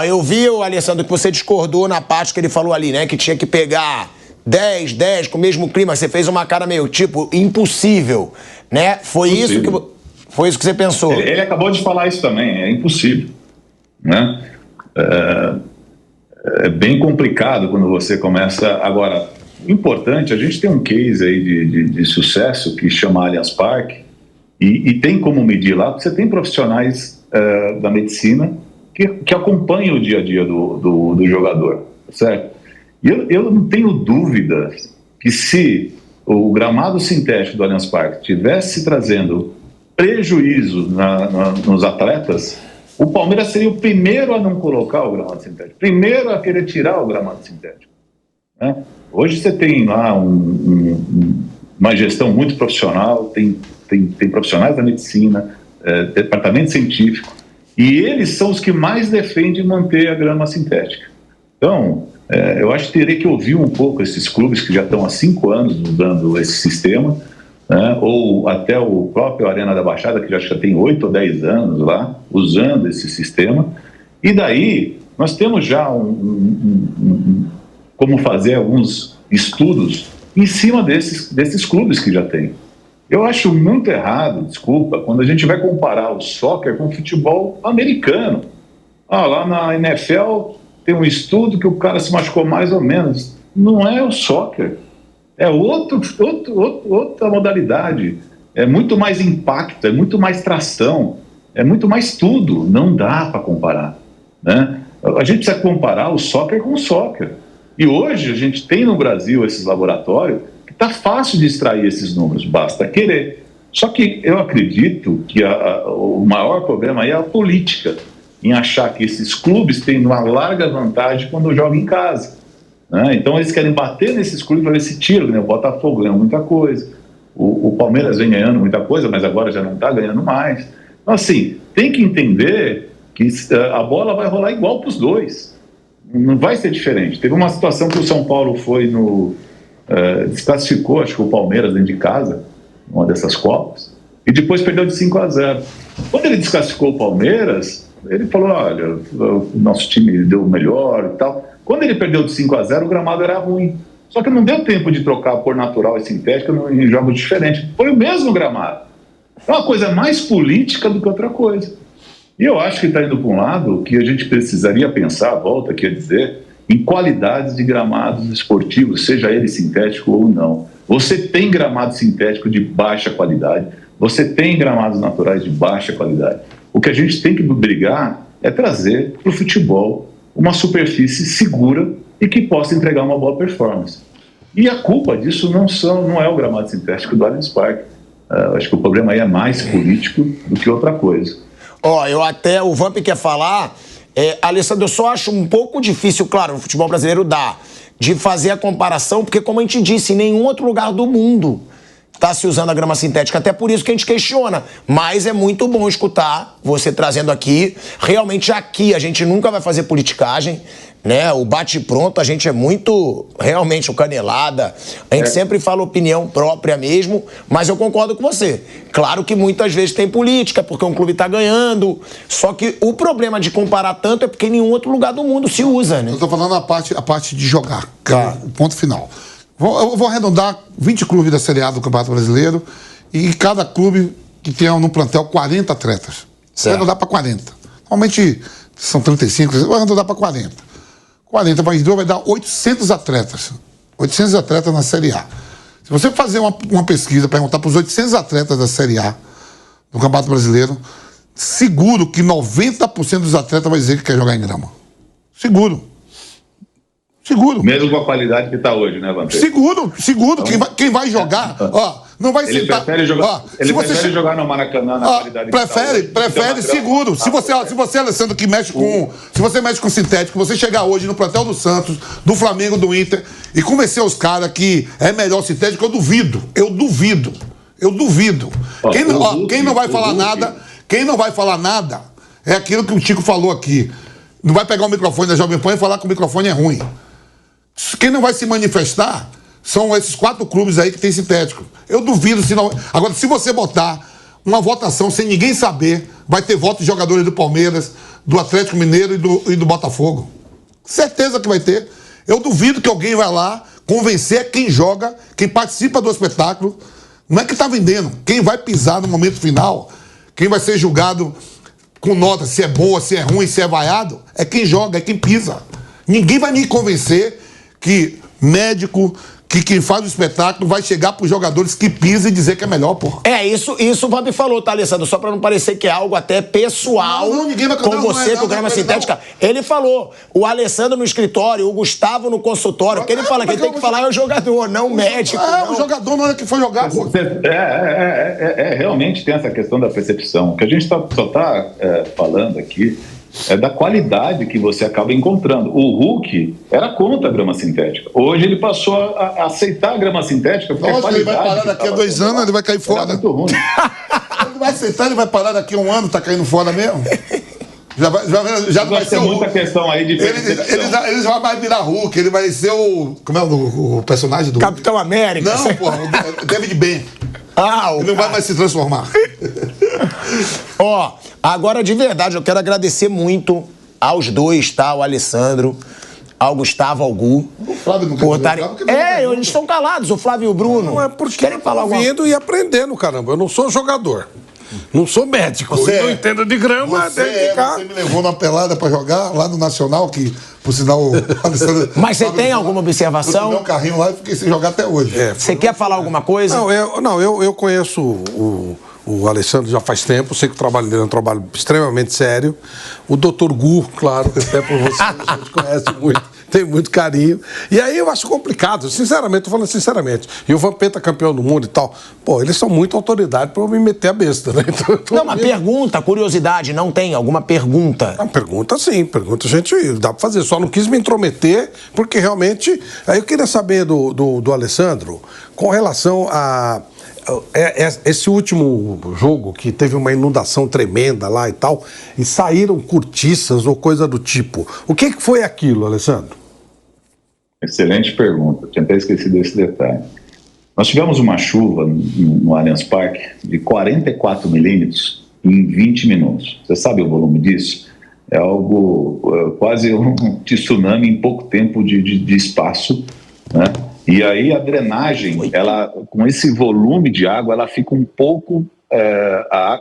Speaker 1: Eu vi, Alessandro, que você discordou na parte que ele falou ali, né? Que tinha que pegar 10 com o mesmo clima. Você fez uma cara meio, impossível, né? Foi isso que você pensou.
Speaker 3: Ele acabou de falar isso também, é impossível, né? É bem complicado quando você começa. Agora, importante, a gente tem um case aí de sucesso que chama Allianz Parque e tem como medir lá, porque você tem profissionais da medicina que acompanham o dia a dia do jogador, certo? E eu não tenho dúvida que se o gramado sintético do Allianz Parque tivesse trazendo prejuízo nos atletas, o Palmeiras seria o primeiro a não colocar o gramado sintético, primeiro a querer tirar o gramado sintético, né? Hoje você tem lá uma gestão muito profissional, tem profissionais da medicina, departamento científico, e eles são os que mais defendem manter a grama sintética. Então, eu acho que teria que ouvir um pouco esses clubes que já estão há 5 anos usando esse sistema, né? Ou até o próprio Arena da Baixada, que já tem 8 ou 10 anos lá, usando esse sistema. E daí, nós temos já como fazer alguns estudos em cima desses clubes que já tem. Eu acho muito errado, desculpa, quando a gente vai comparar o soccer com o futebol americano. Lá na NFL tem um estudo que o cara se machucou mais ou menos. Não é o soccer. É outra modalidade, é muito mais impacto, é muito mais tração, é muito mais tudo, não dá para comparar, né? A gente precisa comparar o soccer com o soccer, e hoje a gente tem no Brasil esses laboratórios que está fácil de extrair esses números, basta querer. Só que eu acredito que o maior problema aí é a política, em achar que esses clubes têm uma larga vantagem quando jogam em casa, né? Então eles querem bater nesses clubes para ver se tiram, né? O Botafogo ganhou muita coisa, o Palmeiras vem ganhando muita coisa, mas agora já não está ganhando mais. Então, assim, tem que entender que a bola vai rolar igual para os dois, não vai ser diferente. Teve uma situação que o São Paulo foi desclassificou, acho que o Palmeiras dentro de casa, uma dessas Copas, e depois perdeu de 5-0. Quando ele desclassificou o Palmeiras, ele falou, olha, o nosso time deu o melhor e tal. Quando ele perdeu de 5-0, o gramado era ruim. Só que não deu tempo de trocar por natural e sintética em jogos diferentes. Foi o mesmo gramado. É uma coisa mais política do que outra coisa. E eu acho que está indo para um lado que a gente precisaria pensar, volto aqui a dizer, em qualidades de gramados esportivos, seja ele sintético ou não. Você tem gramado sintético de baixa qualidade, você tem gramados naturais de baixa qualidade. O que a gente tem que brigar é trazer para o futebol uma superfície segura e que possa entregar uma boa performance. E a culpa disso não é o gramado sintético do Allianz Parque. Acho que o problema aí é mais político do que outra coisa.
Speaker 1: O Vamp quer falar, Alessandro, eu só acho um pouco difícil, claro, no futebol brasileiro dá, de fazer a comparação, porque como a gente disse, em nenhum outro lugar do mundo está se usando a grama sintética, até por isso que a gente questiona, mas é muito bom escutar você trazendo aqui, realmente aqui a gente nunca vai fazer politicagem, né, o bate-pronto a gente é muito, realmente, o canelada, a gente sempre fala opinião própria mesmo, mas eu concordo com você, claro que muitas vezes tem política, porque um clube está ganhando, só que o problema de comparar tanto é porque em nenhum outro lugar do mundo se usa, né?
Speaker 2: Eu estou falando a parte de jogar, que é o ponto final. Eu vou arredondar 20 clubes da Série A do Campeonato Brasileiro e cada clube que tenha no plantel 40 atletas. Vou arredondar para 40. Normalmente são 35, vou arredondar para 40. 40 mais 2 vai dar 800 atletas. 800 atletas na Série A. Se você fazer uma pesquisa, perguntar para os 800 atletas da Série A do Campeonato Brasileiro, seguro que 90% dos atletas vai dizer que quer jogar em grama. Seguro.
Speaker 3: Mesmo com a qualidade que está hoje, né, Vampeta?
Speaker 2: Seguro. Quem vai jogar, não vai sentar.
Speaker 3: Ele prefere jogar no Maracanã na qualidade que
Speaker 2: prefere seguro. Se você, Alessandro, que mexe com. Se você mexe com sintético, você chegar hoje no plantel do Santos, do Flamengo, do Inter, e convencer os caras que é melhor sintético, eu duvido. Quem não vai falar nada é aquilo que o Tico falou aqui. Não vai pegar o microfone da Jovem Pan e falar que o microfone é ruim. Quem não vai se manifestar são esses 4 clubes aí que tem sintético. Eu duvido se não. Agora, se você botar uma votação sem ninguém saber, vai ter voto de jogadores do Palmeiras, do Atlético Mineiro e do Botafogo. Certeza que vai ter. Eu duvido que alguém vai lá convencer quem joga, quem participa do espetáculo. Não é que está vendendo. Quem vai pisar no momento final, quem vai ser julgado com nota se é boa, se é ruim, se é vaiado, é quem joga, é quem pisa. Ninguém vai me convencer que médico, que quem faz o espetáculo vai chegar para os jogadores que pisam e dizer que é melhor, porra.
Speaker 1: Isso o Vampeta falou, tá, Alessandro? Só para não parecer que é algo até pessoal
Speaker 2: ninguém vai
Speaker 1: com você, com grama sintética. Ele falou, o Alessandro no escritório, o Gustavo no consultório, porque ele fala que quem tem que falar é o jogador, não o médico.
Speaker 2: O jogador na hora que foi jogar.
Speaker 3: Realmente tem essa questão da percepção. O que a gente só está falando aqui é da qualidade que você acaba encontrando. O Hulk era contra a grama sintética. Hoje ele passou a aceitar a grama sintética.
Speaker 2: Nossa, ele vai parar daqui a 2 anos, ele vai cair fora.
Speaker 3: Muito ruim.
Speaker 2: Ele vai aceitar, ele vai parar daqui a 1 ano, tá caindo fora mesmo. Já vai ser
Speaker 3: muita questão aí de
Speaker 2: ele já vai virar Hulk, ele vai ser o... Como é o personagem do...
Speaker 1: Capitão América.
Speaker 2: Não, porra, o David Ben. Ele não vai mais se transformar.
Speaker 1: Agora de verdade, eu quero agradecer muito aos dois, tá? Ao Alessandro, ao Gustavo, ao Gu.
Speaker 2: O Flávio não quer
Speaker 1: eles estão calados, o Flávio e o Bruno.
Speaker 4: Não é porque querem falar ouvindo e aprendendo, caramba. Eu não sou jogador. Não sou médico, eu não entendo de grama.
Speaker 2: Você me levou numa pelada pra jogar lá no Nacional, que, por sinal, o Alessandro...
Speaker 1: Mas você tem alguma observação?
Speaker 2: Eu tomei um carrinho lá e fiquei sem jogar até hoje.
Speaker 1: Você quer falar alguma coisa?
Speaker 4: Eu conheço o Alessandro já faz tempo, sei que o trabalho dele é um trabalho extremamente sério. O Dr. Gu, claro, até por você, a gente conhece muito. Tem muito carinho. E aí eu acho complicado, sinceramente, tô falando sinceramente. E o Vampeta campeão do mundo e tal. Pô, eles são muito autoridade pra eu me meter a besta, né? Então,
Speaker 1: uma pergunta, curiosidade, não tem alguma pergunta?
Speaker 4: Uma pergunta sim, pergunta a gente dá pra fazer. Só não quis me intrometer, porque realmente... Aí eu queria saber do Alessandro, com relação a... Esse último jogo que teve uma inundação tremenda lá e tal, e saíram cortiças ou coisa do tipo. O que foi aquilo, Alessandro?
Speaker 3: Excelente pergunta, tinha até esquecido desse detalhe. Nós tivemos uma chuva no Allianz Parque de 44 milímetros em 20 minutos. Você sabe o volume disso? É algo quase um tsunami em pouco tempo de espaço, né? E aí a drenagem, ela, com esse volume de água, ela fica um pouco...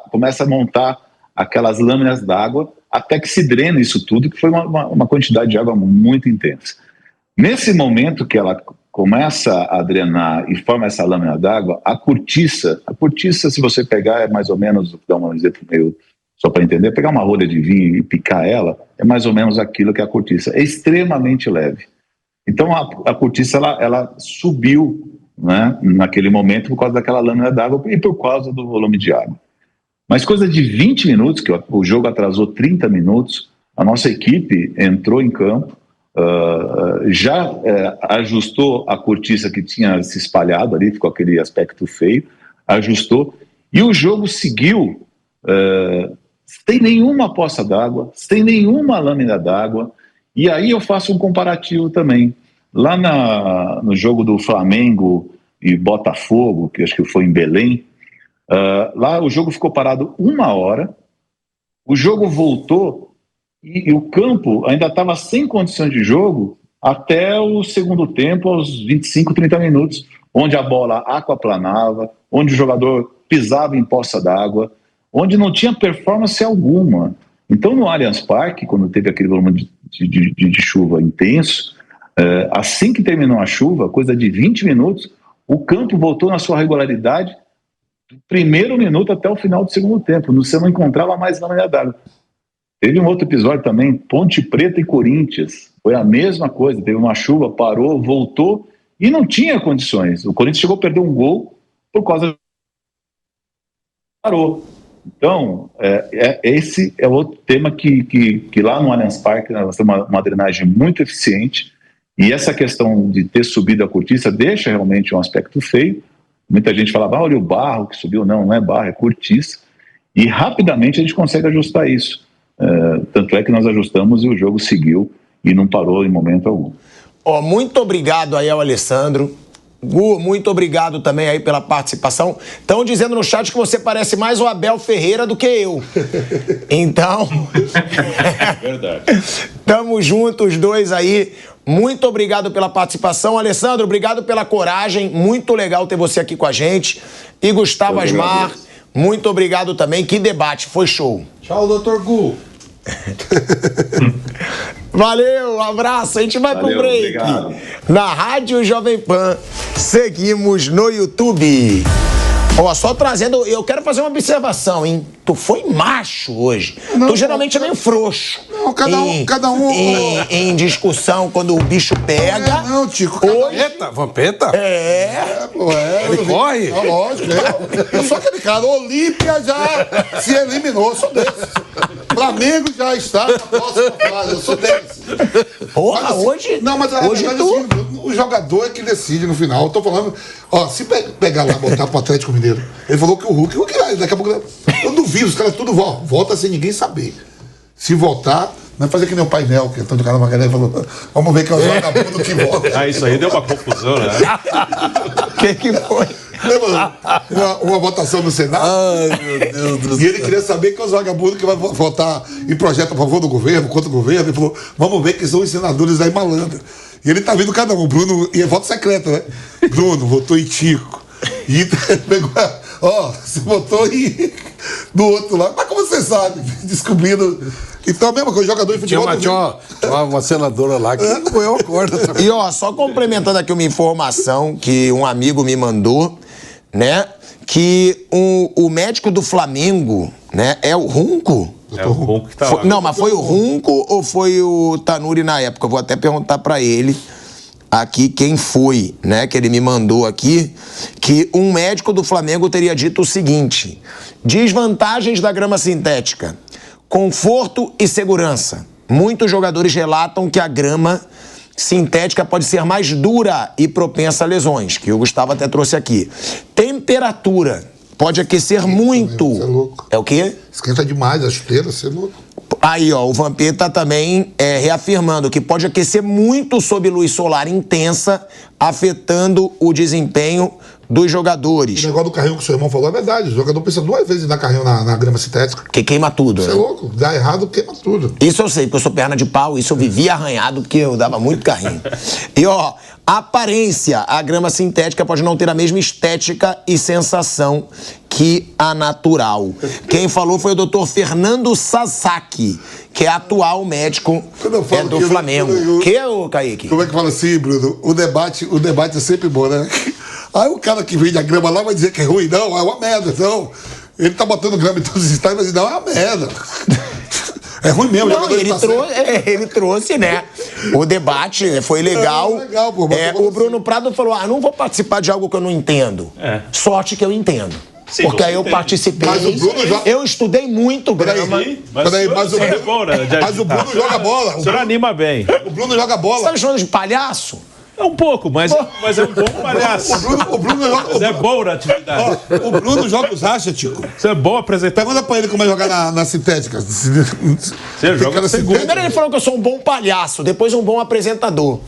Speaker 3: começa a montar aquelas lâminas d'água até que se drena isso tudo, que foi uma quantidade de água muito intensa. Nesse momento que ela começa a drenar e forma essa lâmina d'água, a cortiça, se você pegar, é mais ou menos, vou dar um exemplo meio só para entender, pegar uma rolha de vinho e picar ela, é mais ou menos aquilo que é a cortiça. É extremamente leve. Então a cortiça ela subiu, né, naquele momento por causa daquela lâmina d'água e por causa do volume de água. Mas coisa de 20 minutos, que o jogo atrasou 30 minutos, a nossa equipe entrou em campo, já ajustou a cortiça que tinha se espalhado ali, ficou aquele aspecto feio, ajustou, e o jogo seguiu sem nenhuma poça d'água, sem nenhuma lâmina d'água. E aí eu faço um comparativo também. Lá no jogo do Flamengo e Botafogo, que acho que foi em Belém, lá o jogo ficou parado 1 hora, o jogo voltou e o campo ainda estava sem condições de jogo até o segundo tempo, aos 25, 30 minutos, onde a bola aquaplanava, onde o jogador pisava em poça d'água, onde não tinha performance alguma. Então no Allianz Parque, quando teve aquele volume de chuva intenso, assim que terminou a chuva, coisa de 20 minutos, o campo voltou na sua regularidade do primeiro minuto até o final do segundo tempo. Você não encontrava mais lâmina d'água. Teve um outro episódio também, Ponte Preta e Corinthians. Foi a mesma coisa, teve uma chuva, parou, voltou e não tinha condições. O Corinthians chegou a perder um gol por causa... Parou. Então, esse é outro tema que lá no Allianz Parque nós temos uma drenagem muito eficiente, e essa questão de ter subido a cortiça deixa realmente um aspecto feio. Muita gente falava, olha o barro que subiu. Não é barro, é cortiça. E rapidamente a gente consegue ajustar isso. Tanto é que nós ajustamos e o jogo seguiu e não parou em momento algum.
Speaker 1: Muito obrigado aí ao Alessandro. Gu, muito obrigado também aí pela participação. Estão dizendo no chat que você parece mais o Abel Ferreira do que eu. Então...
Speaker 6: Verdade.
Speaker 1: Tamo juntos, os dois aí. Muito obrigado pela participação. Alessandro, obrigado pela coragem. Muito legal ter você aqui com a gente. E Gustavo Asmar, muito obrigado também. Que debate, foi show.
Speaker 4: Tchau, doutor Gu.
Speaker 1: Valeu, um abraço. A gente vai pro break. Obrigado. Na Rádio Jovem Pan. Seguimos no YouTube. Só trazendo... Eu quero fazer uma observação, hein? Tu foi macho hoje. Não, tu geralmente é meio frouxo.
Speaker 2: Não, cada um...
Speaker 1: Em discussão, quando o bicho pega...
Speaker 2: Não, Tico.
Speaker 1: Hoje...
Speaker 4: Vampeta?
Speaker 2: Ele
Speaker 4: corre?
Speaker 2: Lógico. Eu sou aquele cara. Olímpia já se eliminou. Eu sou desse. Flamengo já está na próxima fase. Eu sou desse.
Speaker 1: Porra, assim, hoje...
Speaker 2: Não, mas
Speaker 1: hoje
Speaker 2: assim, o jogador é que decide no final. Eu tô falando... se pegar lá e botar pro Atlético Mineiro, ele falou que o Hulk daqui a pouco... Eu duvido, os caras tudo volta sem ninguém saber. Se voltar, não é fazer que nem o painel, que Antônio Carlos Magalhães falou, vamos ver que é o jogador que volta.
Speaker 6: Isso aí deu uma confusão, né?
Speaker 1: Que foi?
Speaker 2: Uma votação no Senado.
Speaker 4: Ai, meu Deus do céu.
Speaker 2: E ele queria saber que é os vagabundos que vai votar em projeto a favor do governo, contra o governo. Ele falou, vamos ver que são os senadores aí malandros. E ele tá vendo cada um. Bruno, e é voto secreto, né? Bruno votou em Tico. E pegou, você votou do outro lado. Mas como você sabe? Descobrindo. Então, a mesma coisa, jogador de futebol...
Speaker 4: Tinha uma senadora lá que eu acordo também.
Speaker 1: E, só complementando aqui uma informação que um amigo me mandou, né? Que o médico do Flamengo, né? É o Runco?
Speaker 6: É o Runco que tá lá.
Speaker 1: Não, mas foi o Runco ou foi o Tanuri na época? Eu vou até perguntar pra ele aqui quem foi, né? Que ele me mandou aqui, que um médico do Flamengo teria dito o seguinte: desvantagens da grama sintética, conforto e segurança. Muitos jogadores relatam que a grama sintética pode ser mais dura e propensa a lesões, que o Gustavo até trouxe aqui. Temperatura, pode aquecer muito.
Speaker 2: Você é louco.
Speaker 1: É o quê?
Speaker 2: Esquenta demais a chuteira, você é louco.
Speaker 1: Aí, o Vampeta também reafirmando que pode aquecer muito sob luz solar intensa, afetando o desempenho dos jogadores.
Speaker 2: O negócio do carrinho que o seu irmão falou é verdade. O jogador precisa 2 vezes dar carrinho na grama sintética.
Speaker 1: Que queima tudo,
Speaker 2: Você é louco. Dá errado, queima tudo.
Speaker 1: Isso eu sei, porque eu sou perna de pau, isso eu vivia arranhado, porque eu dava muito carrinho. E, aparência. A grama sintética pode não ter a mesma estética e sensação que a natural. Quem falou foi o doutor Fernando Sasaki, que é atual médico do Flamengo. Que é o Kaique?
Speaker 2: Como é que fala assim, Bruno? O debate é sempre bom, né? Aí o cara que vende a grama lá vai dizer que é ruim. Não, é uma merda. Não. Ele tá botando grama em todos os estádios, mas não, é uma merda. É ruim mesmo.
Speaker 1: Não, ele trouxe, né? O debate foi legal.
Speaker 2: Legal, pô,
Speaker 1: o Bruno Prado falou, não vou participar de algo que eu não entendo. Sorte que eu entendo.
Speaker 6: Sim,
Speaker 1: porque aí eu participei.
Speaker 2: Mas o Bruno já...
Speaker 1: Eu estudei muito grama.
Speaker 6: Mas
Speaker 2: o Bruno joga bola.
Speaker 6: O senhor anima bem.
Speaker 2: O Bruno joga bola.
Speaker 1: Você tá me chamando de palhaço?
Speaker 6: É um pouco, mas é um bom palhaço.
Speaker 2: O Bruno joga...
Speaker 6: Mas é bom na atividade.
Speaker 2: O Bruno joga os racha, Tico.
Speaker 6: Você é bom apresentar.
Speaker 2: Pergunta pra ele como é jogar na sintética.
Speaker 6: Você joga na segunda.
Speaker 1: Primeiro ele falou que eu sou um bom palhaço, depois um bom apresentador.